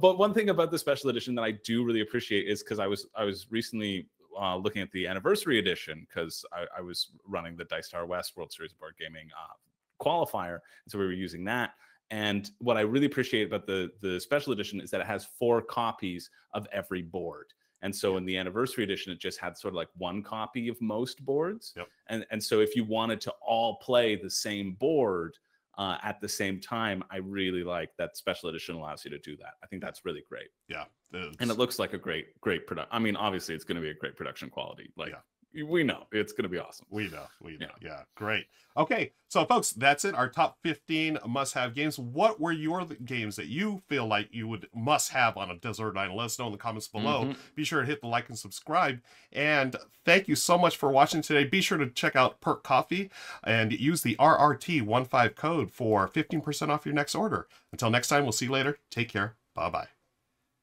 But one thing about the special edition that I do really appreciate is because I was recently looking at the anniversary edition, because I was running the Dice Tower West World Series of Board Gaming qualifier, so we were using that. And what I really appreciate about the special edition is that it has 4 copies of every board. And so in the anniversary edition, it just had sort of like 1 copy of most boards. Yep. And so if you wanted to all play the same board at the same time, I really like that special edition allows you to do that. I think that's really great. Yeah. And it looks like a great product. I mean, obviously it's going to be a great production quality. Like, we know it's going to be awesome. We know. Yeah. Great. Okay. So folks, that's it. Our top 15 must-have games. What were your games that you feel like you would must have on a desert island? Let us know in the comments below. Be sure to hit the like and subscribe. And thank you so much for watching today. Be sure to check out Perk Coffee and use the RRT15 code for 15% off your next order. Until next time, we'll see you later. Take care. Bye-bye.